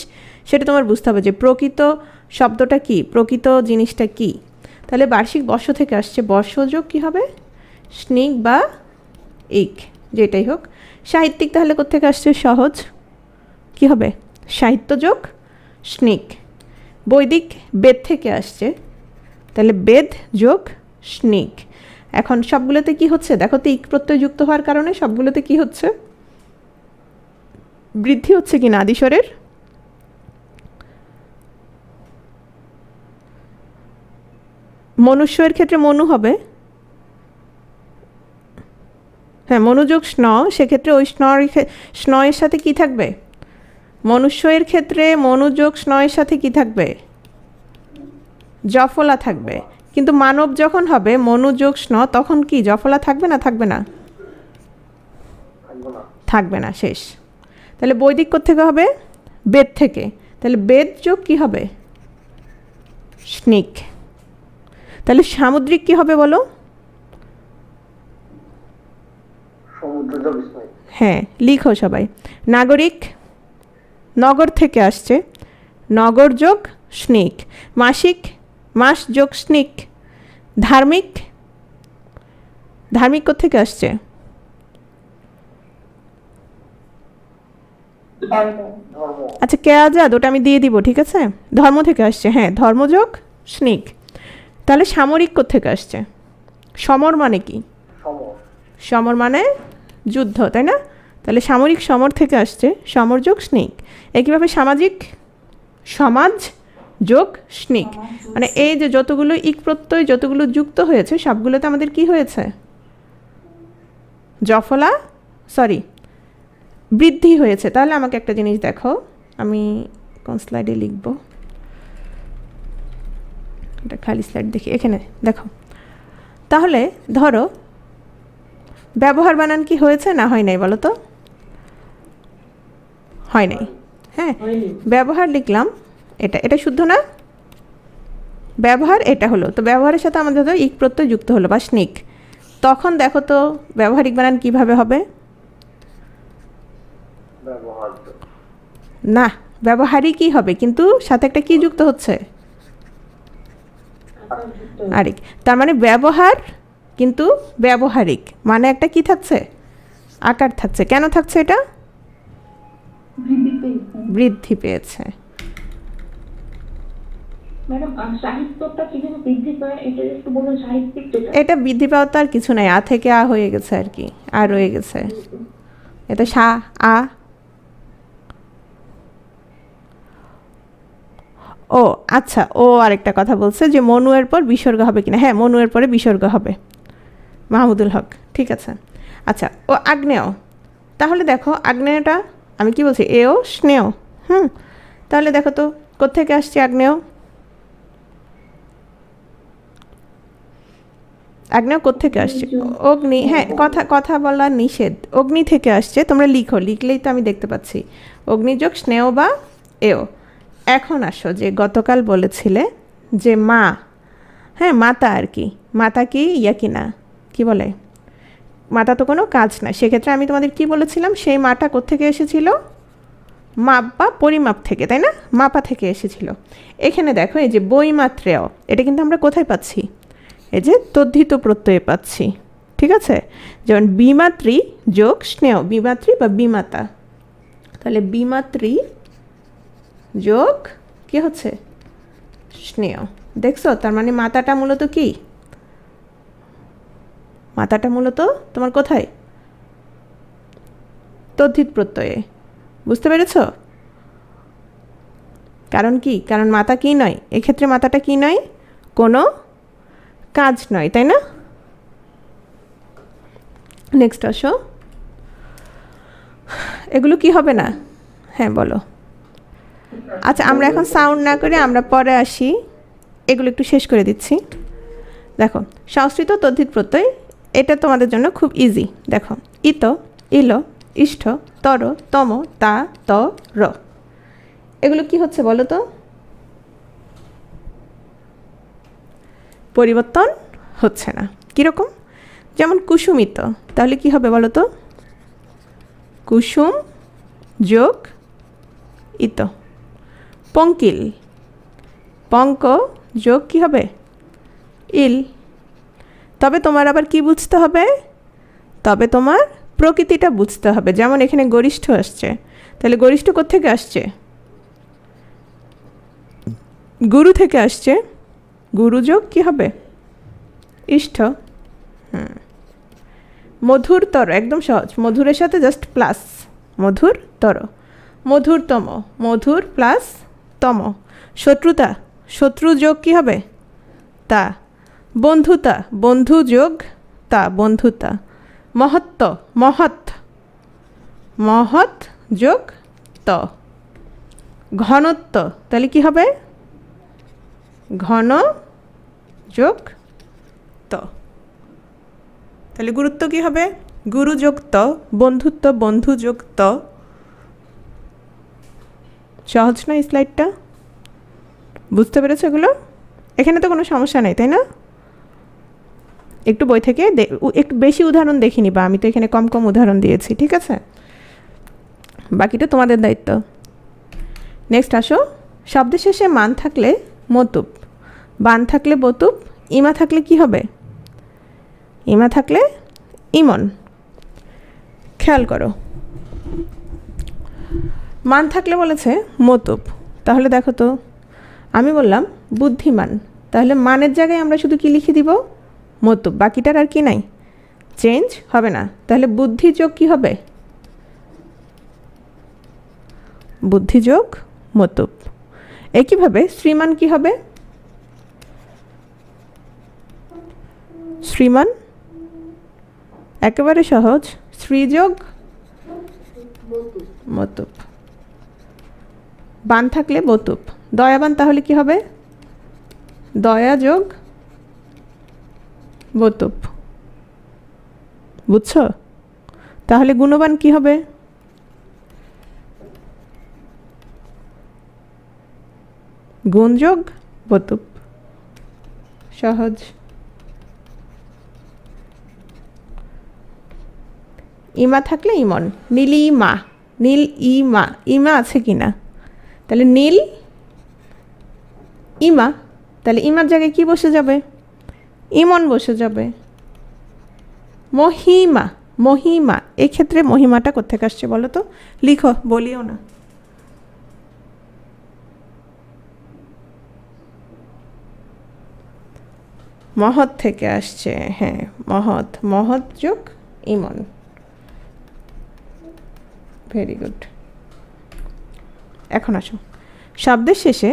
সেটা তোমার বুঝতে হবে, যে প্রকৃত শব্দটা কি, প্রকৃত জিনিসটা কি। তাহলে বার্ষিক বর্ষ থেকে আসছে, বর্ষযোগ কি হবে? স্নিক বা ইক, যেটাই হোক। সাহিত্যিক তাহলে কোত্থেকে আসছে? সহজ কি হবে? সাহিত্যযোগ স্নিক। বৈদিক বেদ থেকে আসছে, তাহলে বেদ যোগ স্নিক। এখন সবগুলোতে কি হচ্ছে দেখো তো, ইক প্রত্যয় যুক্ত হওয়ার কারণে সবগুলোতে কি হচ্ছে? বৃদ্ধি হচ্ছে কি না আদিস্বরের? মনুষ্যের ক্ষেত্রে মনু হবে। হ্যাঁ, মনোযোগ স্ন, সেক্ষেত্রে ওই স্নয়ের সাথে কি থাকবে? মনুষ্যের ক্ষেত্রে মনোযোগ স্নয়ের সাথে কি থাকবে? জফলা থাকবে। কিন্তু মানব যখন হবে মনোযোগ স্ন, তখন কি জফলা থাকবে না? থাকবে না? থাকবে না, শেষ। তাহলে বৈদিক থেকে হবে? বেদ থেকে। তাহলে বেদ যোগ কি হবে? স্নিক। তাহলে সামুদ্রিক কি হবে বলো? হ্যাঁ, লিখো সবাই। নাগরিক, নগর থেকে আসছে, নগর যোগ স্নিক। মাসিক মাস যোগ স্নিক, ধার্মিক, ধার্মিক কোত্থেকে আসছে? আচ্ছা কে আজাদ, ওটা আমি দিয়ে দিব, ঠিক আছে। ধর্ম থেকে আসছে, হ্যাঁ, ধর্মযোগ স্নিক। তাহলে সামরিক কোত্থেকে আসছে? সমর মানে কি? সমর মানে যুদ্ধ, তাই না? তাহলে সামরিক সমর থেকে আসছে, সমর যোগ স্নিক। একইভাবে সামাজিক, সমাজ যোগ স্নিক। মানে এই যে যতগুলো ইক প্রত্যয় যতগুলো যুক্ত হয়েছে সবগুলোতে আমাদের কি হয়েছে? জফলা, সরি, বৃদ্ধি হয়েছে। তাহলে আমাকে একটা জিনিস দেখো, আমি কোন স্লাইডে লিখব, এটা খালি স্লাইড দেখি, এখানে দেখো। তাহলে ধরো ব্যবহার বানান কি হয়েছে না হয় নাই বলো তো? হয় নাই, হ্যাঁ। ব্যবহার লিখলাম, এটা এটা শুদ্ধ না? ব্যবহার এটা হলো, তো ব্যবহারের সাথে আমাদের তো ইক প্রত্যয় যুক্ত হলো বা স্নিক। তখন দেখো তো ব্যবহারিক বানান কিভাবে হবে? না, ব্যবহারিকই হবে, কিন্তু সাথে একটা কি যুক্ত হচ্ছে? আরিক। তার মানে ব্যবহার কিন্তু ব্যবহারিক, মানে একটা কি থাকছে? আকার থাকছে। কেন থাকছে এটা? বৃদ্ধি পেয়েছে। ম্যাডাম সাহিত্যটা কিভাবে বৃদ্ধি পায় এটা একটু বলুন। সাহিত্যিক এটা বৃদ্ধি পাওয়া তো আর কিছু নাই, আ থেকে আ হয়ে গেছে আর কি, আ রয়ে গেছে। এটা সা আ। ও আচ্ছা, ও আরেকটা কথা বলছে যে মনুয়ের পর বিসর্গ হবে কিনা। হ্যাঁ, মনুয়ের পরে বিসর্গ হবে, মাহমুদুল হক, ঠিক আছে। আচ্ছা, ও আগ্নেয়। তাহলে দেখো আগ্নেয়টা আমি কি বলছি? এও স্নেহ। তাহলে দেখো তো কোত্থেকে আসছে আগ্নেয়? আগ্নেয় কোত্থেকে আসছে? অগ্নি। হ্যাঁ, কথা কথা বলা নিষেধ। অগ্নি থেকে আসছে, তোমরা লিখো, লিখলেই তো আমি দেখতে পাচ্ছি। অগ্নিযোগ স্নেহ বা এও। এখন আসো যে গতকাল বলেছিলে যে মা, হ্যাঁ মাতা আর কি, মাতা কি ইয়া কি না, কি বলে? মাতা তো কোনো কাজ না। সেক্ষেত্রে আমি তোমাদের কি বলেছিলাম? সেই মাটা কোত্থেকে এসেছিল? মাপ বা পরিমাপ থেকে, তাই না? মাপা থেকে এসেছিল। এখানে দেখো এই যে বইমাত্রেয়, এটা কিন্তু আমরা কোথায় পাচ্ছি? এই যে তদ্ধিত প্রত্যয়ে পাচ্ছি, ঠিক আছে। যেমন বিমাতৃ যোগ স্নেহ, বিমাতৃ বা বিমাতা। তাহলে বিমাতৃ যোগ কি হচ্ছে? স্নেহ। দেখছো, তার মানে মাতাটা মূলত কি? মাতাটা মূলত তোমার কোথায়? তদ্ধিত প্রত্যয়ে। বুঝতে পেরেছ? কারণ কি? কারণ মাতা কি নয়, এক্ষেত্রে মাতাটা কি নয়? কোনো কাজ নয়, তাই না? নেক্সট আসো, এগুলো কি হবে না? হ্যাঁ বলো। আচ্ছা, আমরা এখন সাউন্ড না করে আমরা পরে আসি, এগুলো একটু শেষ করে দিচ্ছি। দেখো সংস্কৃত তদ্ধিত প্রত্যয়, এটা তোমাদের জন্য খুব ইজি। দেখো ইত, ইল, ইষ্ঠ, তর, তম, তা, ত, র, এগুলো কি হচ্ছে বলো তো? পরিবর্তন হচ্ছে না। কীরকম? যেমন কুসুমিত, তাহলে কি হবে বলো তো? কুসুম যোগ ইত। পঙ্কিল, পঙ্ক যোগ কি হবে? ইল। তবে তোমার আবার কি বুঝতে হবে? তবে তোমার প্রকৃতিটা বুঝতে হবে। যেমন এখানে গরিষ্ঠ আসছে, তাহলে গরিষ্ঠ কোত্থেকে আসছে? গুরু থেকে আসছে। গুরু যোগ কি হবে? ইষ্ঠ। মধুরতর, একদম সহজ, মধুরের সাথে জাস্ট প্লাস, মধুরতর। মধুরতম, মধুর প্লাস তম। শত্রুতা, শত্রু যোগ কি হবে? তা। বন্ধুতা, বন্ধু যোগ তা, বন্ধুতা। মহত্ব, মহৎ, মহৎ যোগ ত। ঘনত্ব, তাহলে কি হবে? ঘন যোগ ত। তাহলে গুরুত্ব কি হবে? গুরু যোগ ত। বন্ধুত্ব, বন্ধু যোগ ত। সহজ না এই স্লাইডটা? বুঝতে পেরেছো এগুলো? এখানে তো কোনো সমস্যা নেই, তাই না? একটু বই থেকে একটু বেশি উদাহরণ দেখে নিবা, আমি তো এখানে কম কম উদাহরণ দিয়েছি, ঠিক আছে? বাকিটা তোমাদের দায়িত্ব। নেক্সট আসো, শব্দের শেষে মান থাকলে মতুব। বান থাকলে বতুপ, ইমা থাকলে কি হবে? ইমা থাকলে ইমন। খেয়াল করো, মান থাকলে বলেছে মতুপ, তাহলে দেখো তো আমি বললাম বুদ্ধিমান, তাহলে মানের জায়গায় আমরা শুধু কি লিখে দিব? মতুপ, বাকিটার আর কি নাই, চেঞ্জ হবে না। তাহলে বুদ্ধি যোগ কি হবে? বুদ্ধি যোগ মতুপ। একইভাবে শ্রীমান কি হবে? শ্রীমান একেবারে সহজ, শ্রীযোগ মতুপ। বান থাকলে বতুপ, দয়াবান তাহলে কি হবে? দয়া যোগ বতুপ। বুঝছো? তাহলে গুণবান কি হবে? গুণ যোগ বতুপ। সহজ। ইমা থাকলে ইমন, নীলিমা, নীল ইমা, ইমা আছে কি না? তাহলে নীল ইমা, তাহলে ইমার জায়গায় কি বসে যাবে? ইমন বসে যাবে। মহিমা, মহিমা, এক্ষেত্রে মহিমাটা কোত্থেকে আসছে বলো তো? লিখো, বলিও না। মহৎ থেকে আসছে, হ্যাঁ মহৎ, মহৎ যোগ ইমন। Very good. এখন আসো শব্দের শেষে,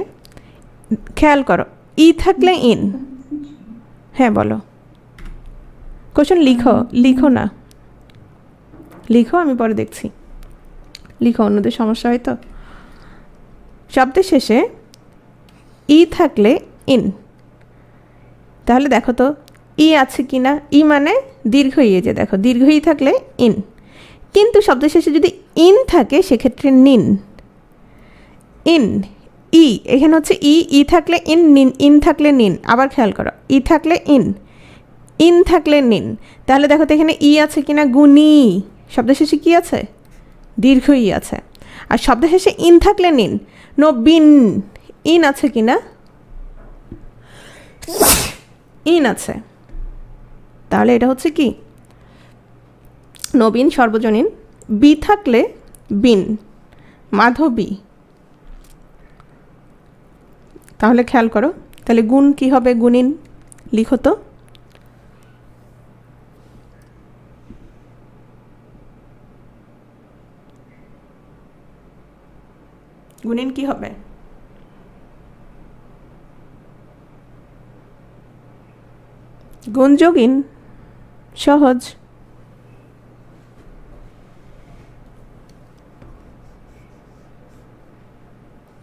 খেয়াল করো ই থাকলে ইন। হ্যাঁ বলো, কোশ্চেন লিখো, লিখো না, লিখো, আমি পরে দেখছি। লিখো, অন্যদের সমস্যা হয় তো। শব্দের শেষে ই থাকলে ইন, তাহলে দেখো তো ই আছে কি না? ই মানে দীর্ঘ ই, যে দেখো দীর্ঘ ই থাকলে ইন, কিন্তু শব্দের শেষে যদি ইন থাকে সেক্ষেত্রে নিন। ইন, ই, এখানে হচ্ছে ই, ই থাকলে ইন, নিন, ইন থাকলে নিন। আবার খেয়াল করো, ই থাকলে ইন, ইন থাকলে নিন। তাহলে দেখো তো এখানে ই আছে কিনা? গুণী। শব্দের শেষে কি আছে? দীর্ঘ ই আছে। আর শব্দের শেষে ইন থাকলে নিন। নবীন, ইন আছে কিনা? ইন আছে। তাহলে এটা হচ্ছে কি? নবীন সর্বজনীন। বি থাকলে বিন, মাধবী। তাহলে খেয়াল করো, তাহলে গুণ কি হবে? গুণিন। লিখো তো। গুণিন কি হবে? গুণ যোগ ইন, সহজ।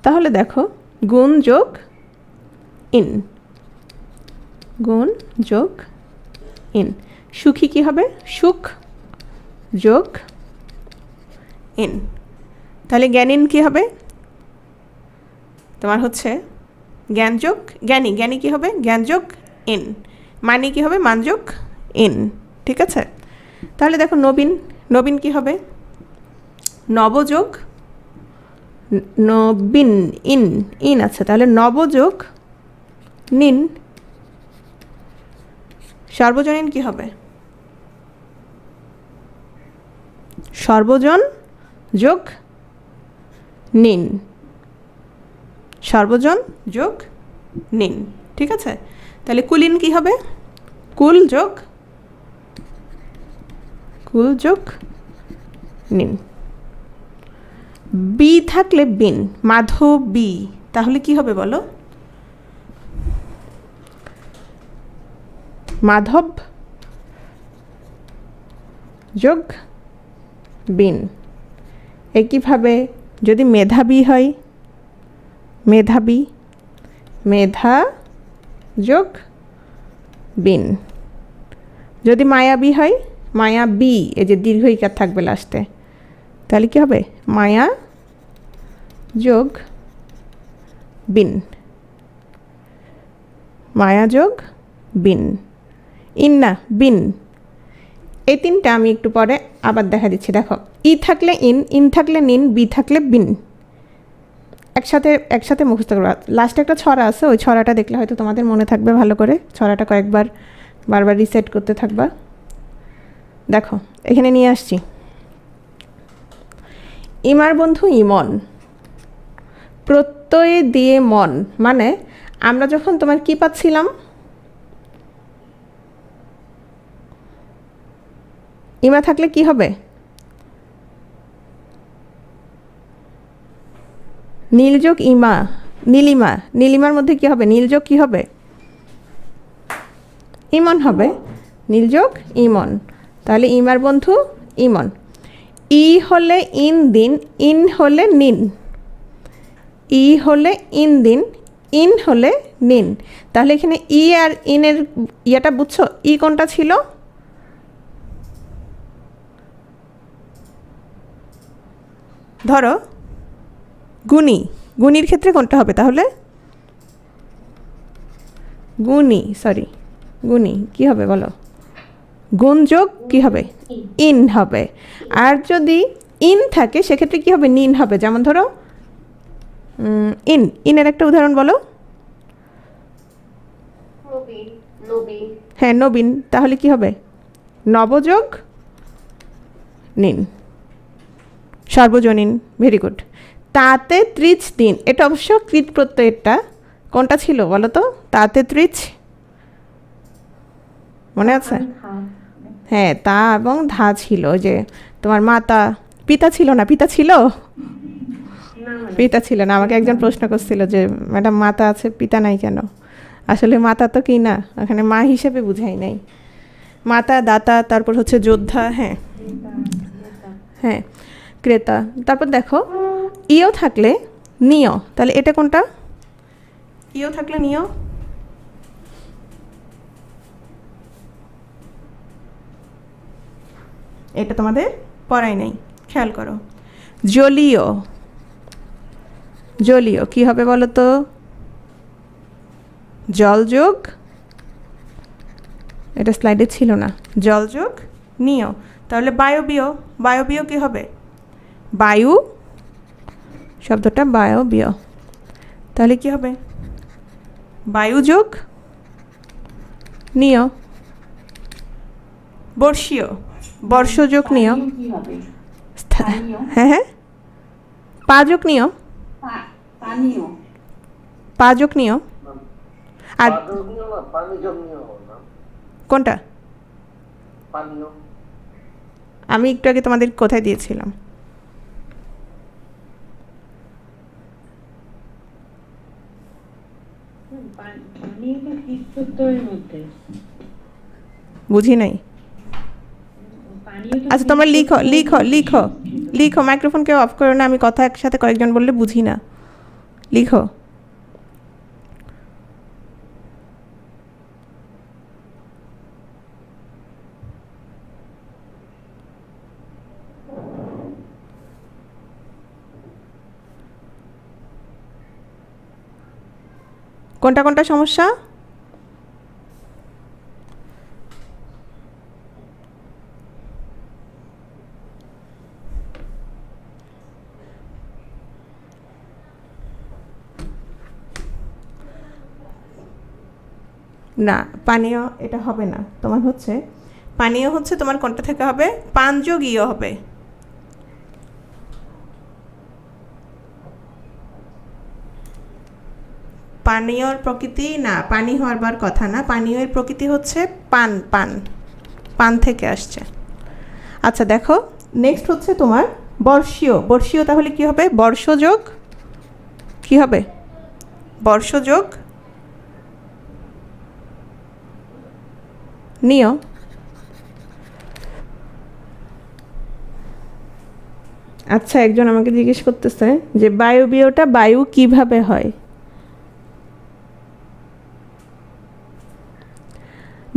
তাহলে দেখো গুণ যোগ ইন, গুণ যোগ ইন। সুখী কি হবে? সুখ যোগ ইন। তাহলে জ্ঞানীন কি হবে? তোমার হচ্ছে জ্ঞান যোগ জ্ঞানী, জ্ঞানী কি হবে? জ্ঞান যোগ ইন। মানে কি হবে? মান যোগ ইন। ঠিক আছে? তাহলে দেখো নবীন, নবীন কি হবে? নবযোগ নবীন, ইন, ইন আছে, তাহলে নবযোগ নিন। সর্বজনীন কি হবে? সর্বজন যোগ নিন, সর্বজন যোগ নিন। ঠিক আছে? তাহলে কুলীন কি হবে? কুল যোগ নিন। বি থাকলে বিন, মাধবী, তাহলে কি হবে বলো? মাধব যোগ বিন। একইভাবে যদি মেধাবী হয়, মেধাবী, মেধা যোগ বিন। যদি মায়াবী হয়, মায়াবী, এই যে দীর্ঘ ইকার থাকবে লাস্টে, তাহলে কি হবে? মায়া যোগ বিন, মায়া যোগ বিন। ইন না, বিন। এই তিনটা আমি একটু পরে আবার দেখা দিচ্ছি। দেখো ই থাকলে ইন, ইন থাকলে নিন, বি থাকলে বিন। একসাথে একসাথে মুখস্থ করবা। লাস্টে একটা ছড়া আছে, ওই ছড়াটা দেখলে হয়তো তোমাদের মনে থাকবে ভালো করে। ছড়াটা কয়েকবার বারবার রিসেট করতে থাকবা। দেখো এখানে নিয়ে আসছি, ইমার বন্ধু ইমন, প্রত্যয় দিয়ে মন, মানে আমরা যখন তোমার কি পাচ্ছিলাম, ইমা থাকলে কি হবে, নীলযোগ ইমা, নীলিমা, নীলিমার মধ্যে কি হবে, নীলযোগ কি হবে, ইমন হবে, নীলযোগ ইমন। তাহলে ইমার বন্ধু ইমন। ই হলে ইন দিন, ইন হলে নিন, ই হলে ইন দিন, ইন হলে নিন। তাহলে এখানে ই আর ইনের ইয়েটা বুঝছো, ই কোনটা ছিল, ধরো গুণী, গুণীর ক্ষেত্রে কোনটা হবে তাহলে, গুণী, সরি গুণী কি হবে বলো, গুণযোগ কি হবে, ইন হবে। আর যদি ইন থাকে সেক্ষেত্রে কি হবে, নিন হবে। যেমন ধরো ইন, ইনের একটা উদাহরণ বলো। হ্যাঁ নবীন, তাহলে কি হবে, নবযোগ নিন, সর্বজনীন। Very good. তাতে 30 দিন, এটা অবশ্য কৃত প্রত্যয়েরটা কোনটা ছিল বলো তো, তাতে 30 মনে আছে, হ্যাঁ তা এবং ধা ছিল। যে তোমার মাতা, পিতা ছিল না, পিতা ছিল, পিতা ছিল না। আমাকে একজন প্রশ্ন করছিল যে ম্যাডাম মাতা আছে পিতা নাই কেন, আসলে মাতা তো কি না, এখানে মা হিসেবে বুঝাই নাই, মাতা দাতা, তারপর হচ্ছে যোদ্ধা, হ্যাঁ হ্যাঁ ক্রেতা। তারপর দেখো ইও থাকলে নিয়, তাহলে এটা কোনটা, ইও থাকলে নিয়, এটা তোমাদের পড়াই নাই, খেয়াল করো। জলীয়, জলীয় কি হবে বলো তো, জলযোগ, এটা স্লাইডে ছিল না, জলযোগ নিয়। তাহলে বায়বীয়, বায়বীয় কি হবে, বায়ু শব্দটা বায়বীয়, তাহলে কি হবে, বায়ুযোগ নিয়। বর্ষীয়, বর্ষযোগ নিয়, হ্যাঁ হ্যাঁ পাযোগ নিয়, পাযোগ নিয়। আর কোনটা, আমি একটু আগে তোমাদের কোথায় দিয়েছিলাম, বুঝি নাই। আচ্ছা তোমরা লিখো লিখো লিখো লিখো, মাইক্রোফোন কেউ অফ করো না, আমি কথা একসাথে কয়েকজন বললে বুঝি না, লিখো। কোনটা কোনটা সমস্যা, না পানীয় এটা হবে না তোমার, হচ্ছে পানীয় হচ্ছে তোমার কোনটা থেকে হবে, পানযোগীয় হবে। পানীয়র প্রকৃতি না, পানি হওয়ার কথা না, পানীয়ের প্রকৃতি হচ্ছে পান, পান, পান থেকে আসছে। আচ্ছা দেখো নেক্সট হচ্ছে তোমার বর্ষীয়, বর্ষীয় তাহলে কি হবে, বর্ষযোগ কি হবে, বর্ষযোগ নিয়। আচ্ছা একজন আমাকে জিজ্ঞেস করতেছে যে বায়বীয়টা বায়ু কিভাবে হয়,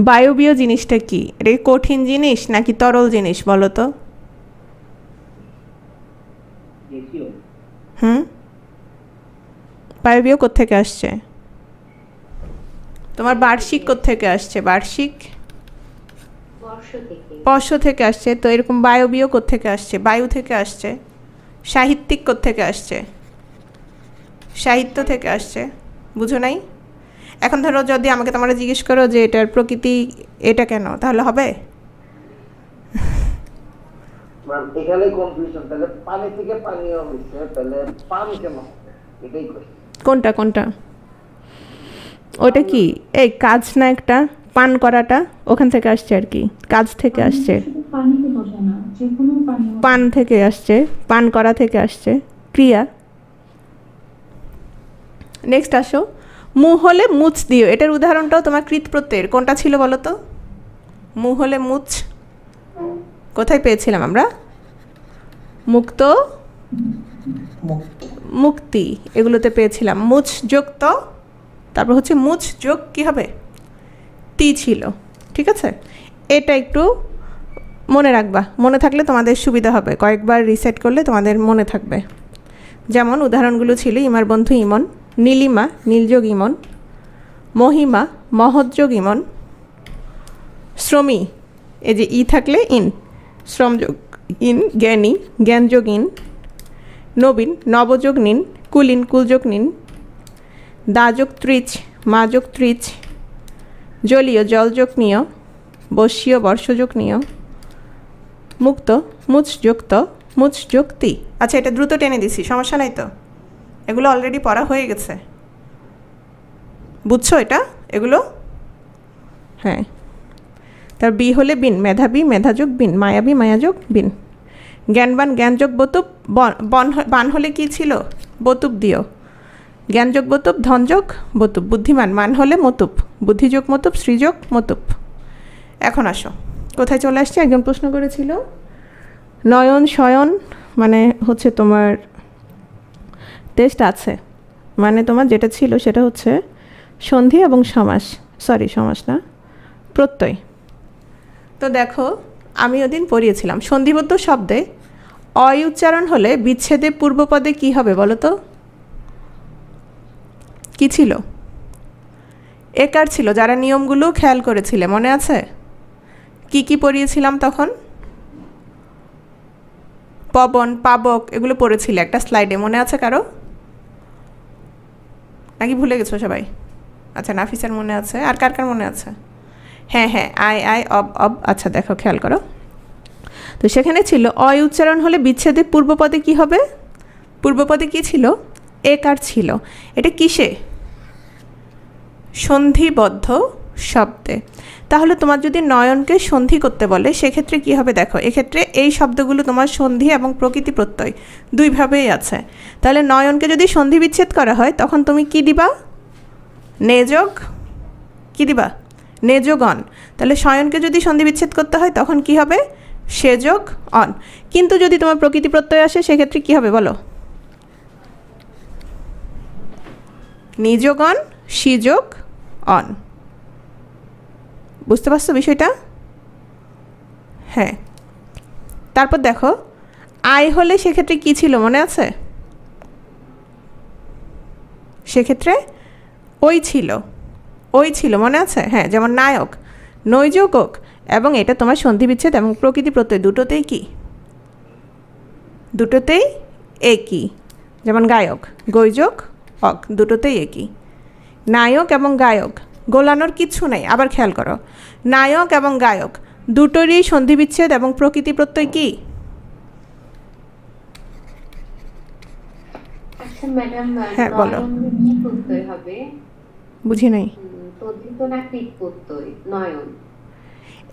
বায়বীয় জিনিসটা কি, এটা কঠিন জিনিস নাকি তরল জিনিস বলো তো, বায়বীয় কোত্থেকে আসছে, তোমার বার্ষিক কোত্থেকে আসছে, বার্ষিক বর্ষ থেকে আসছে, তো এরকম বায়বীয় কোত্থেকে আসছে, বায়ু থেকে আসছে। সাহিত্যিক কোত্থেকে আসছে, সাহিত্য থেকে আসছে, বুঝো নাই? এখন ধরো যদি আমাকে তোমরা জিজ্ঞেস করো যে এটার প্রকৃতি এটা কেন, তাহলে হবে? ম্যাম এখানে কনফিউশন, তাহলে পানি থেকে পানীয় হচ্ছে, তাহলে পান কেন হবে? এটাই কোশ্চেন। কোনটা কোনটা? ওটা কি এই কাজ না একটা, পান করাটা ওখান থেকে আসছে আর কি, কাজ থেকে আসছে, শুধু পানিতে বসে না, যে কোনো পানি পান থেকে আসছে, পান করা থেকে আসছে, ক্রিয়া। নেক্সট আসো, মু হলে মুছ দিও, এটার উদাহরণটাও তোমার কৃত প্রত্যয়ের কোনটা ছিল বলো তো? মু হলে মুছ কোথায় পেয়েছিলাম আমরা? মুক্ত, মুক্তি, এগুলোতে পেয়েছিলাম। মুছ যুক্ত, তারপর হচ্ছে মুছ যোগ কী হবে? তি ছিল, ঠিক আছে? এটা একটু মনে রাখবা, মনে থাকলে তোমাদের সুবিধা হবে, কয়েকবার রিসেট করলে তোমাদের মনে থাকবে। যেমন উদাহরণগুলো ছিল ইমার বন্ধু ইমন, নীলিমা নীলযোগ ইমন, মহিমা মহৎযোগ ইমন, শ্রমী এই যে ই থাকলে ইন, শ্রমযোগ ইন, জ্ঞানী জ্ঞানযোগ ইন, নবীন নবযোগ নিন, কুলিন কুলযোগ নিন, দাযোগ ত্রিচ মাযোগ ত্রিচ, জলীয় জলযোগ নিয়, বর্ষীয় বর্ষযোগ নিয়, মুক্ত মুছ যুক্ত মুছ যুক্তি। আচ্ছা এটা দ্রুত টেনে দিছি, সমস্যা নাই তো? এগুলো অলরেডি পড়া হয়ে গেছে, বুঝছো এটা এগুলো? হ্যাঁ। তার বি হলে বিন, মেধাবী মেধাযোগ বিন, মায়াবী মায়াযোগ বিন, জ্ঞানবান জ্ঞানযোগ বতুপ, বান হলে কি ছিল? বতুপ দিও, জ্ঞানযোগ বতুপ ধনযোগ বতুপ, বুদ্ধিমান মান হলে মতুপ, বুদ্ধিযোগ মতুপ শ্রীযোগ মতুপ। এখন আসো কোথায় চলে আসছে, একজন প্রশ্ন করেছিল নয়ন শয়ন মানে হচ্ছে তোমার টেস্ট আছে, মানে তোমার যেটা ছিল সেটা হচ্ছে সন্ধি এবং সমাস, সরি সমাস না, প্রত্যয়। তো দেখো আমি ওদিন পড়িয়েছিলাম সন্ধিবদ্ধ শব্দে অয় উচ্চারণ হলে বিচ্ছেদে পূর্বপদে কি হবে বলো তো? কি ছিল? একার ছিল, যারা নিয়মগুলো খেয়াল করেছিলে মনে আছে? কি কি পড়িয়েছিলাম তখন? পবন পাবক এগুলো পড়েছিলে একটা স্লাইডে, মনে আছে কারো? নাকি ভুলে গেছো সবাই? আচ্ছা নাফিসার মনে আছে, আর কার কার মনে আছে? হ্যাঁ হ্যাঁ, আই আই অব অব। আচ্ছা দেখো খেয়াল করো, তো সেখানে ছিল অয় উচ্চারণ হলে বিচ্ছেদে পূর্বপদে কি হবে? পূর্বপদে কি ছিল? একার ছিল। এটা কিসে? সন্ধিবদ্ধ শব্দে। তাহলে তোমার যদি নয়নকে সন্ধি করতে বলে সেক্ষেত্রে কি হবে দেখো, এক্ষেত্রে এই শব্দগুলো তোমার সন্ধি এবং প্রকৃতি প্রত্যয় দুইভাবেই আছে। তাহলে নয়নকে যদি সন্ধি বিচ্ছেদ করা হয় তখন তুমি কি দিবা? নেযোগ, কি দিবা? নেযোগ অন। তাহলে শয়নকে যদি সন্ধি বিচ্ছেদ করতে হয় তখন কি হবে? সেযোগ অন। কিন্তু যদি তোমার প্রকৃতি প্রত্যয় আসে সেক্ষেত্রে কি হবে বলো? নিযোগ অন সিযোগ অন। বুঝতে পারছো বিষয়টা? হ্যাঁ। তারপর দেখো আয় হলে সেক্ষেত্রে কি ছিল মনে আছে? সেক্ষেত্রে ওই ছিল, ওই ছিল মনে আছে? হ্যাঁ, যেমন নায়ক নৈযোগক, এবং এটা তোমার সন্ধি বিচ্ছেদ এবং প্রকৃতি প্রত্যয় দুটোতেই কি? দুটোতেই একই। যেমন গায়ক গৈযোগ অক, দুটোতেই একই। নায়ক এবং গায়ক গোলানোর কিচ্ছু নাই। আবার খেয়াল করো, নায়ক এবং গায়ক দুটোরই সন্ধি বিচ্ছেদ এবং প্রকৃতি প্রত্যয় কি? আচ্ছা ম্যাডাম, হ্যাঁ, বলো। কি প্রত্যয় হবে? বুঝি নাই। তদ্ধিত না কৃত প্রত্যয় নয়ন?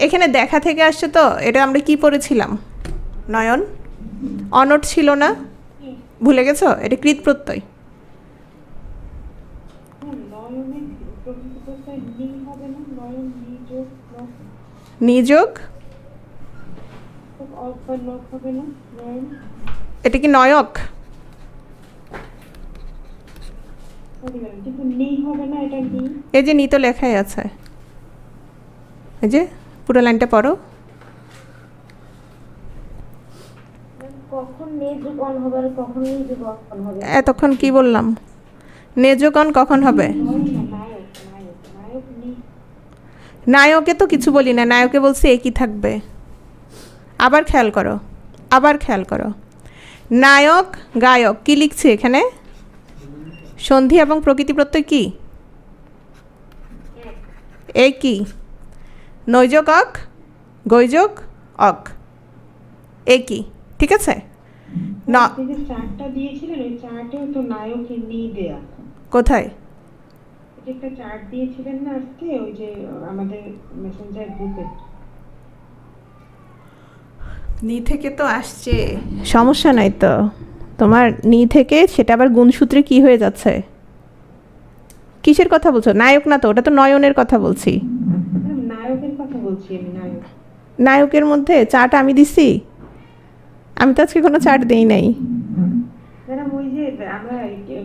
এখানে দেখা থেকে আসছে তো, এটা আমরা কি পড়েছিলাম? নয়ন অনট ছিল না, ভুলে গেছো? এটা কৃত প্রত্যয়। নিযোগ, এটা কি নয়ক? এই যে নি তো লেখাই আছে, এই যে পুরো লাইনটা পড়ো। কখন নেযোগ অন হবে আর কখন নিযোগ অন হবে? এতক্ষণ কি বললাম? নেযোগণ কখন হবে? নায়কে তো কিছু বলি না, নায়কে বলছি একই থাকবে। আবার খেয়াল করো, আবার খেয়াল করো, নায়ক গায়ক কি লিখছি এখানে? সন্ধি এবং প্রকৃতি প্রত্যয় কি? একই। নৈযোগ অক, গৈযোগ অক, একই। ঠিক আছে না? আপনি যে চার্টটা দিয়েছিলেন ওই চার্টেও তো নায়কের নি দেয়া। কোথায়? এটা একটা চার্ট দিয়েছিলেন না আজকে ওই যে আমাদের মেসেঞ্জার গ্রুপে। নি থেকে তো আসছে, সমস্যা নাই তো। তোমার নি থেকে সেটা আবার গুণসূত্রে কি হয়ে যাচ্ছে? কিসের কথা বলছো? নায়ক না তো, ওটা তো নয়নের কথা বলছি। নায়কের কথা বলছি আমি, নায়ক। নায়কের মধ্যে চার্ট আমি দিছি? আমি তো আজকে কোনো চার্ট দেই নাই। ম্যাডাম ওই যে আমরা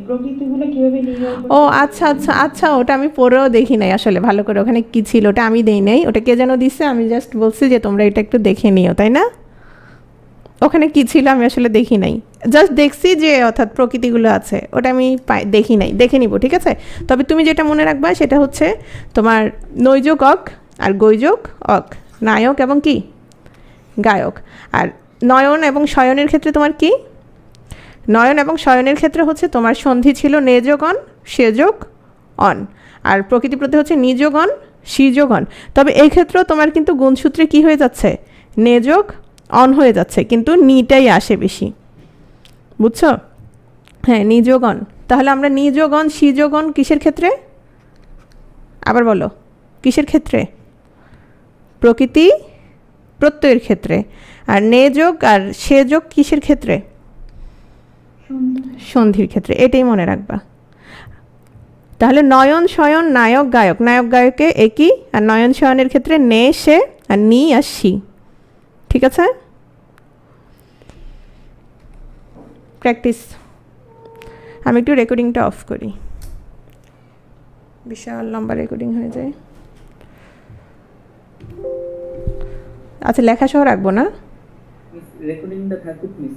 প্রকৃতিগুলো কিভাবে নির্ণয় ও আচ্ছা আচ্ছা আচ্ছা, ওটা আমি পড়েও দেখি নাই আসলে ভালো করে, ওখানে কি ছিল ওটা আমি দেই নাই। ওটা কে যেন দিচ্ছে, আমি জাস্ট বলছি যে তোমরা এটা একটু দেখে নিও, তাই না? ওখানে কি ছিল আমি আসলে দেখি নাই, জাস্ট দেখছি যে অর্থাৎ প্রকৃতিগুলো আছে, ওটা আমি দেখি নাই, দেখে নিব। ঠিক আছে, তবে তুমি যেটা মনে রাখবা সেটা হচ্ছে তোমার নৈযোগ অক আর গৈযোগ অক, নায়ক এবং কি গায়ক। আর নয়ন এবং শয়নের ক্ষেত্রে তোমার কি? নয়ন এবং শয়নের ক্ষেত্রে হচ্ছে তোমার সন্ধি ছিল নেযোগ অন, সেযোগ অন, আর প্রকৃতি প্রত্যয় হচ্ছে নিযোগ অন, সিযোগ অন। তবে এই ক্ষেত্রেও তোমার কিন্তু গুণসূত্রে কি হয়ে যাচ্ছে? নেযোগ অন হয়ে যাচ্ছে, কিন্তু নিটাই আসে বেশি, বুঝছো? হ্যাঁ, নিযোগ অন। তাহলে আমরা নিযোগ অন, সিযোগ অন কিসের ক্ষেত্রে? আবার বলো, কিসের ক্ষেত্রে? প্রকৃতি প্রত্যয়ের ক্ষেত্রে। আর নেযোগ আর সেযোগ কিসের ক্ষেত্রে? সন্ধির ক্ষেত্রে। এটাই মনে রাখবা। তাহলে নয়ন শয়ন নায়ক গায়ক, নায়ক গায়কে একই, আর নয়ন শয়নের ক্ষেত্রে নে সে আর নি আর সি। ঠিক আছে, প্র্যাকটিস। আমি একটু রেকর্ডিংটা অফ করি, বিশাল লম্বা রেকর্ডিং হয়ে যায়। আচ্ছা, লেখা সহ রাখবো না? রেকর্ডিংটা থাকুক মিস।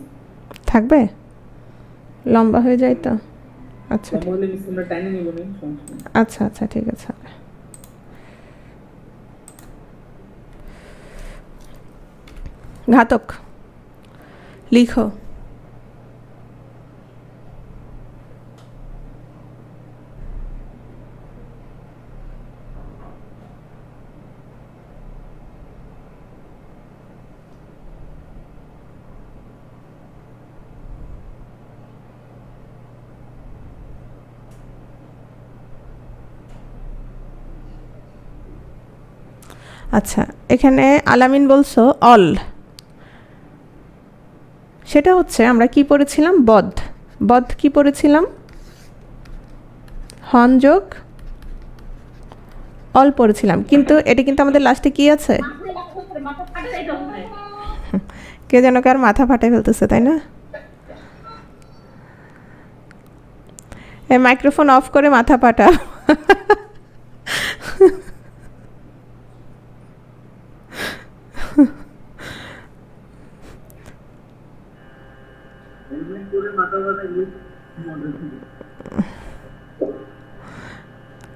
থাকবে? লম্বা হয়ে যায় তো। আচ্ছা তাহলে মিস আমরা টাইনে নিব না, সমস্যা নেই। আচ্ছা আচ্ছা ঠিক আছে। ঘাতক লিখো। আচ্ছা, এখানে আলামিন বলছো অল, সেটা হচ্ছে আমরা কি পড়েছিলাম? বদ। বদ কি পড়েছিলাম? হন যোগ অল পড়েছিলাম, কিন্তু এটা কিন্তু আমাদের লাস্টে কি আছে? কে যেন কার মাথা ফাটাই ফেলতেছে, তাই না? মাইক্রোফোন অফ করে মাথা ফাটাও।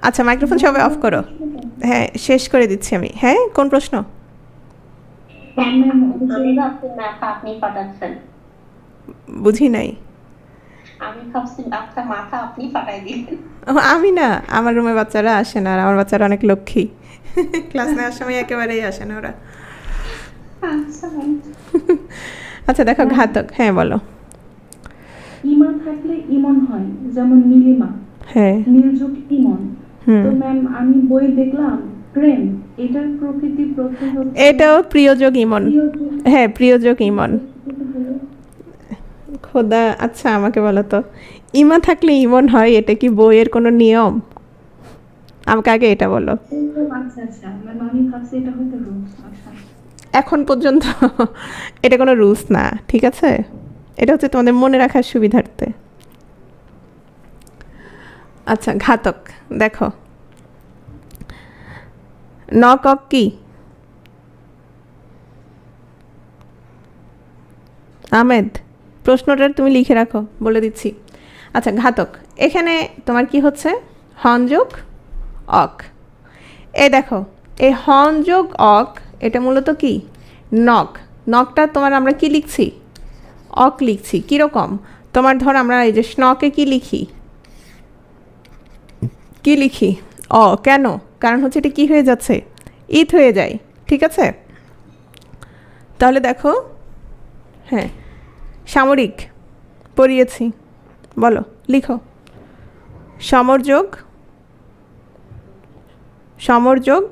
আচ্ছা, মাইক্রোফোন সবাই অফ করো। হ্যাঁ, শেষ করে দিচ্ছি আমি। হ্যাঁ, কোন প্রশ্ন? আপনি পাঠাচ্ছেন, বুঝি নাই। আমি ভাবছি আপনার মাথা আপনি ফাটাই দিলেন। আমি না, আমার রুমে বাচ্চারা আসে না, আর আমার বাচ্চারা অনেক লক্ষ্মী, ক্লাস নেওয়ার সময় একেবারেই আসে না ওরা। আচ্ছা দেখো, ঘাতক। হ্যাঁ বলো। ইমা থাকলে ইমন হয়, যেমন নীলিমা। হ্যাঁ, নির্যোগ ইমন। তো ম্যাম আমি বই দেখলাম প্রেম, এটার প্রকৃতি প্রত্যয় হচ্ছে, এটাও প্রিয়যোগ ইমন। হ্যাঁ, প্রিয়যোগ ইমন। খোদা, আচ্ছা আমাকে বলো তো, ইমা থাকলে ইমন হয়, এটা কি বইয়ের কোনো নিয়ম? আমাকে আগে এটা বলো। আচ্ছা আচ্ছা ম্যাম, আমি ভাবছি এটা হয়তো রুলস। আচ্ছা, এখন পর্যন্ত এটা কোনো রুলস না, ঠিক আছে? এটা হচ্ছে তোমাদের মনে রাখার সুবিধার্থে। আচ্ছা, ঘাতক দেখো, নকক কি? আহমেদ, প্রশ্নটা তুমি লিখে রাখো, বলে দিচ্ছি। আচ্ছা, ঘাতক এখানে তোমার কি হচ্ছে? হন যোগ অক। এই দেখো, এই হন যোগ অক, এটা মূলত কি? নক। নকটা তোমার আমরা কি লিখছি? অক লিখছি। কীরকম? তোমার ধর আমরা এই যে স্নকে কি লিখি? কি লিখি? কেন? কারণ হচ্ছে এটা কি হয়ে যাচ্ছে? ইত হয়ে যায়, ঠিক আছে? তাহলে দেখো, হ্যাঁ, সামরিক পড়িয়েছি, বলো, লিখো। সমরযোগ, সমরযোগ,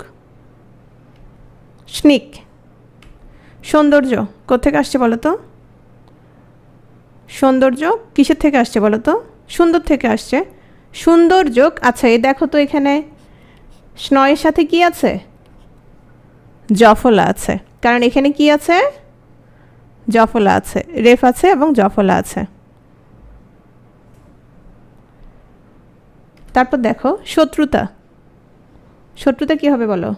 স্নিক। সৌন্দর্য কোত্থেকে আসছে বলো তো? সৌন্দর্য কিসের থেকে আসছে বলো তো? সুন্দর থেকে আসছে। সুন্দর যোগ, আচ্ছা এই দেখো তো এখানে স্নয়ের সাথে কি আছে? জফলা আছে, কারণ এখানে কি আছে? জফলা আছে, রেফ আছে এবং জফলা আছে। তারপর দেখো শত্রুতা, শত্রুতা কি হবে বলো?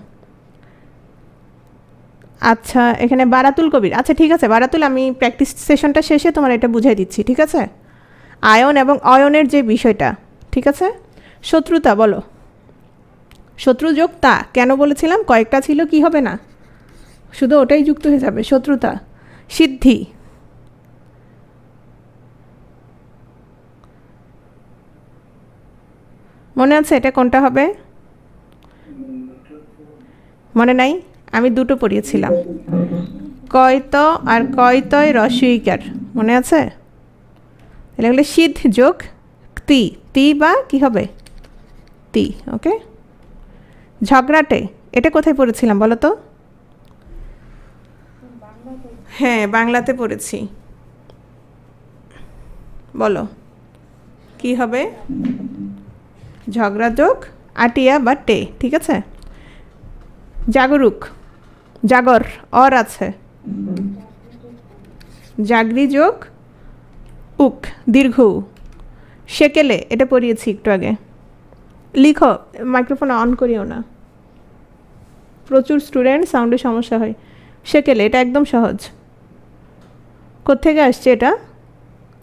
আচ্ছা এখানে বারাতুল কবির, আচ্ছা ঠিক আছে বারাতুল, আমি প্র্যাকটিস সেশনটা শেষে তোমার এটা বুঝাই দিচ্ছি, ঠিক আছে? আয়ন এবং অয়নের যে বিষয়টা, ঠিক আছে? শত্রুতা বলো, শত্রু যোগ তা, কেন বলেছিলাম কয়েকটা ছিল কি হবে না, শুধু ওটাই যুক্ত হয়ে যাবে, শত্রুতা। সিদ্ধি, মনে আছে এটা কোনটা হবে? মনে নাই? আমি দুটো পড়িয়েছিলাম, কয়ত আর কয়তয় রস্বইকার, মনে আছে? তাহলে এগুলো সিদ্ধ যোগ তি, তি বা কি হবে? তি, ওকে? ঝগড়াটে, এটা কোথায় পড়েছিলাম বলো তো? হ্যাঁ বাংলাতে পড়েছি, বলো কি হবে? ঝগড়া যোগ আটিয়া বা টে, ঠিক আছে? জাগরুক, জাগর অর আছে, জাগরি যোগ উক দীর্ঘ উ। সেকেলে, এটা পড়িয়েছি একটু আগে, লিখো। মাইক্রোফোন অন করিও না, প্রচুর স্টুডেন্ট সাউন্ডে সমস্যা হয়। সেকেলে, এটা একদম সহজ। কোত্থেকে আসছে এটা?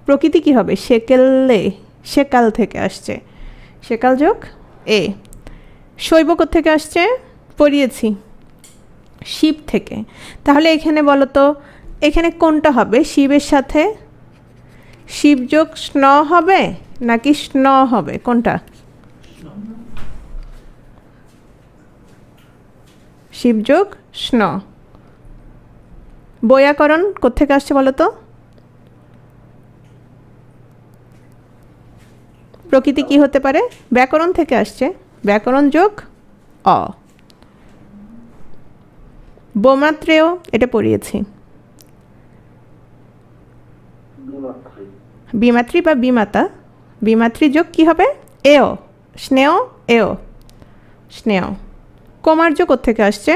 প্রকৃতি কি হবে? সেকেলে, সেকাল থেকে আসছে, সেকাল যোগ এ। শৈব কোত্থেকে আসছে? পড়িয়েছি শিব থেকে। তাহলে এখানে বলো তো এখানে কোনটা হবে? শিবের সাথে শিব যোগ স্ন হবে নাকি স্ন হবে? কোনটা? শিব যোগ স্ন। বৈয়াকরণ কোত্থেকে আসছে বলো তো? প্রকৃতি কি হতে পারে? ব্যাকরণ থেকে আসছে, ব্যাকরণ যোগ অ। বোমাত্রেয়, এটা পড়িয়েছি। বিমাতৃ বা বিমাতা, বিমাতৃ যোগ কি হবে? এও, স্নেহ এও, স্নেহ। কুমার্য কোত্থেকে আসছে?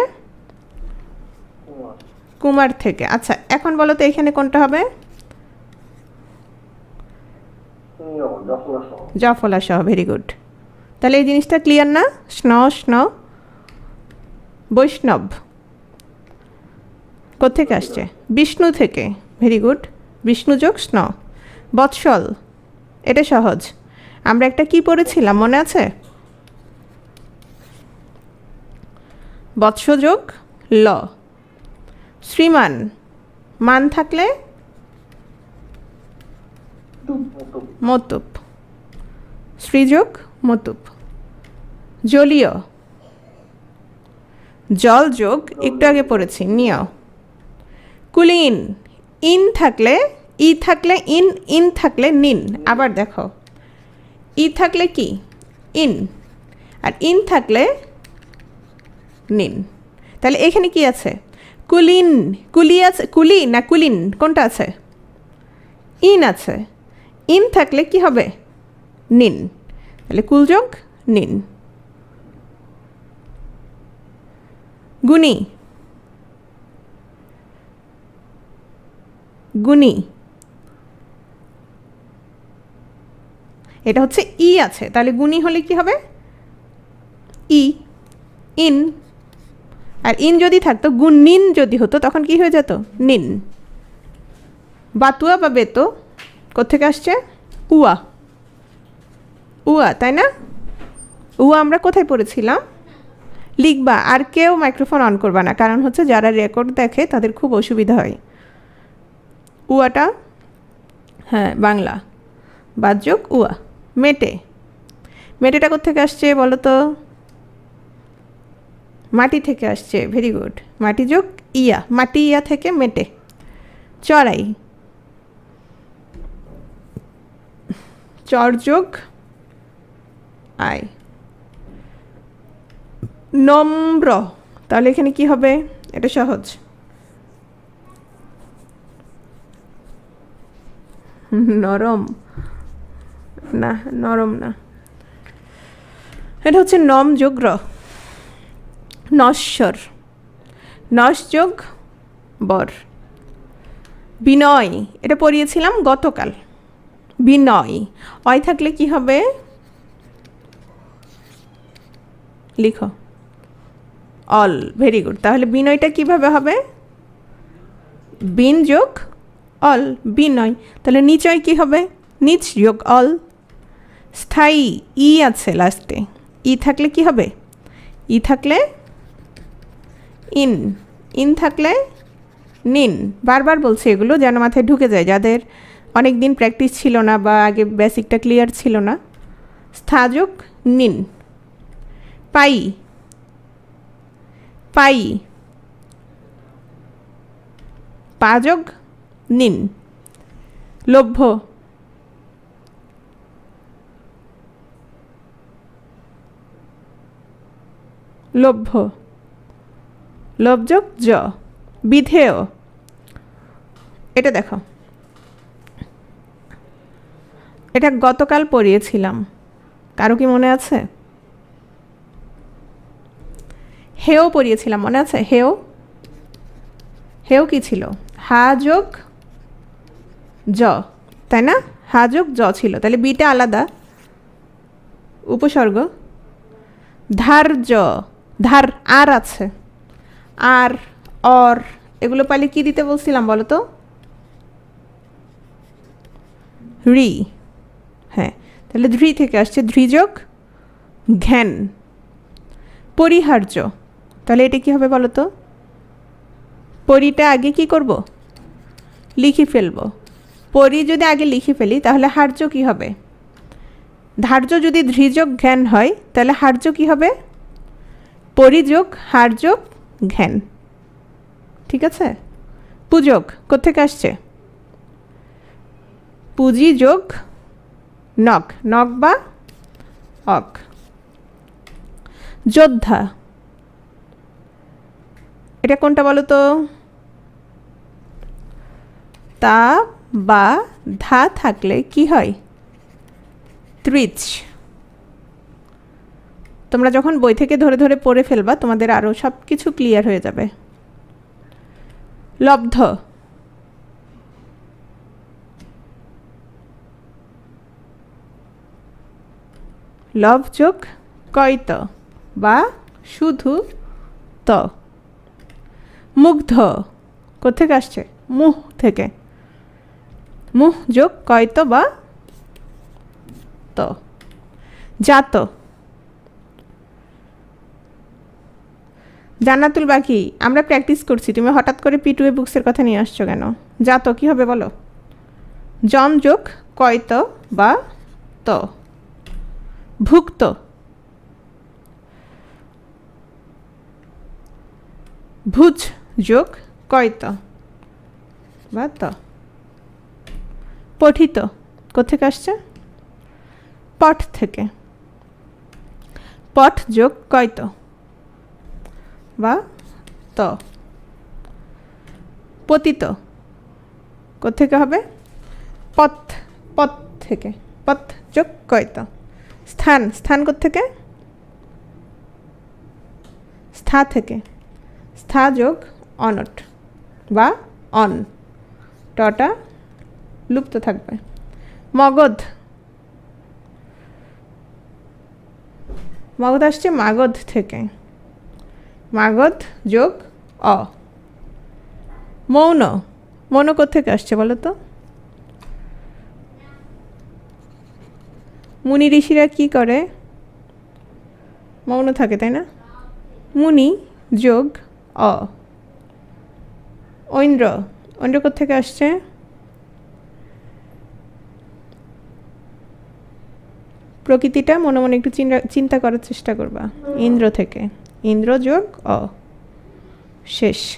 কুমার থেকে। আচ্ছা এখন বলো তো এখানে কোনটা হবে? জফলা সহ, ভেরি গুড। তাহলে এই জিনিসটা ক্লিয়ার না? Snow snow. বৈষ্ণব কোত্থেকে আসছে? বিষ্ণু থেকে, ভেরি গুড, বিষ্ণু যোগ স্ন। বৎসল, এটা সহজ, আমরা একটা কি পড়েছিলাম মনে আছে? বৎস যোগ ল। শ্রীমান, মান থাকলে মতুপ, শ্রীযোগ মতুপ। জলীয়, জল যোগ একটু আগে পড়েছি নিয়। কুলীন, ইন থাকলে ই থাকলে ইন, ইন থাকলে নিন। আবার দেখো ই থাকলে কি? ইন, আর ইন থাকলে নিন। তাহলে এখানে কি আছে? কুলিন, কুলি আছে, কুলি না কুলিন কোনটা আছে? ইন আছে, ইন থাকলে কি হবে? নিন। তাহলে কুলযোগ নিন। গুণী, গুণী, এটা হচ্ছে ই আছে, তাহলে গুণী হলে কি হবে? ই, ইন। আর ইন যদি থাকতো, গুণিন যদি হতো তখন কি হয়ে যেত? নিন। বাতুয়া বা বেতো কোত্থেকে আসছে? উয়া, উয়া, তাই না? উয়া আমরা কোথায় পড়েছিলাম? লিখবা, আর কেউ মাইক্রোফোন অন করবা না, কারণ হচ্ছে যারা রেকর্ড দেখে তাদের খুব অসুবিধা হয়। উয়াটা, হ্যাঁ বাংলা, বাদযোগ উয়া। মেটে, মেটেটা কোত্থেকে আসছে বলো তো? মাটি থেকে আসছে, ভেরি গুড। মাটি যোগ ইয়া, মাটি ইয়া থেকে মেটে, চড়াই, চর যোগ আয়, নম্র। তাহলে এখানে কি হবে? এটা সহজ, নরম না, নরম না, এটা হচ্ছে নম যোগ র, নশ্বর, নস যোগ বর। বিনয়, এটা পড়িয়েছিলাম গতকাল। বিনয়, অয় থাকলে কি হবে? লিখো, অল। Very good. তাহলে বিনয়টা কিভাবে হবে? বিন যোগ অল, বিনয়। তাহলে নিচয় কি হবে? নিচ যোগ অল। স্থায়ী, ই আছে লাস্টে, ই থাকলে কি হবে? ই থাকলে ইন, ইন থাকলে নিন। বারবার বলছি এগুলো যেন মাথায় ঢুকে যায়, যাদের অনেক দিন প্র্যাকটিস ছিল না বা আগে বেসিকটা ক্লিয়ার ছিল না। স্থা যোগ নিন। পাই, পাই, পা যোগ নিন। লভ্য, লভ্য, লোভ যোগ জ। বিধেয়, এটা দেখো, এটা গতকাল পড়িয়েছিলাম, কারো কি মনে আছে? হেও পড়িয়েছিলাম, মনে আছে? হেও, হেও কি ছিল? হা যোগ জ, তাই না? হা যোগ জ ছিল, তাহলে বিটা আলাদা, উপসর্গ। ধার্য, ধার আর আছে, আর অর এগুলো পাইলে কি দিতে বলছিলাম বলো তো? রি। হ্যাঁ, তাহলে ধ্রি থেকে আসছে, ধ্রিযোগ ঘ্যান। পরিহার্য, তাহলে এটা কি হবে বলো তো? পরিটা আগে কি করব? লিখে ফেলব। পরি যদি আগে লিখে ফেলি তাহলে হার্য কি হবে? ধার্য যদি ধ্রিযোগ ঘ্যান হয় তাহলে হার্য কি হবে? পরিযোগ হার্যোগ ঘ্যান। ঠিক আছে? পূজক কোত্থেকে আসছে? পুঁজি যোগ নক, নক বা অক। যোদ্ধা, এটা কোনটা বলো তো? তা বা ধা থাকলে কি হয়? ত্রিচ। তোমরা যখন বই থেকে ধরে ধরে পড়ে ফেলবা তোমাদের আরও সব কিছু ক্লিয়ার হয়ে যাবে। লব্ধ, লভ যোগ কয়ত বা শুধু ত। মুগ্ধ কোথেকে আসছে? মুহ থেকে, মুহ যোগ কয়ত বা ত। জাত, জান্নাতুল বাকি, আমরা প্র্যাকটিস করছি, তুমি হঠাৎ করে পিটুয়ে বুকসের কথা নিয়ে আসছো কেন? জাত কি হবে বলো? জন যোগ কয়ত বা ত। ভুক্ত, ভুজ যোগ কয়ত বা ত। পঠিত কোথেকে আসছে? পঠ থেকে, পঠ যোগ কয়ত বা ত। পতিত কোথেকে হবে? পথ, পথ থেকে, পথ যোগ কয়ত। স্থান, স্থান কোথেকে? স্থা থেকে, স্থা যোগ অনট বা অন, টটা লুপ্ত থাকবে। মগধ, মগধ আসছে মাগধ থেকে, মাগধ যোগ অ। মৌন, মৌন কোথেকে আসছে বলো তো? মুনি ঋষিরা কি করে? মৌন থাকে, তাই না? মুনি যোগ অ। ঐন্দ্র, ঐন্দ্র কোথেকে আসছে? প্রকৃতিটা মনে মনে একটু চিন্তা করার চেষ্টা করবা। ইন্দ্র থেকে, ইন্দ্র যোগ অ, শেষ।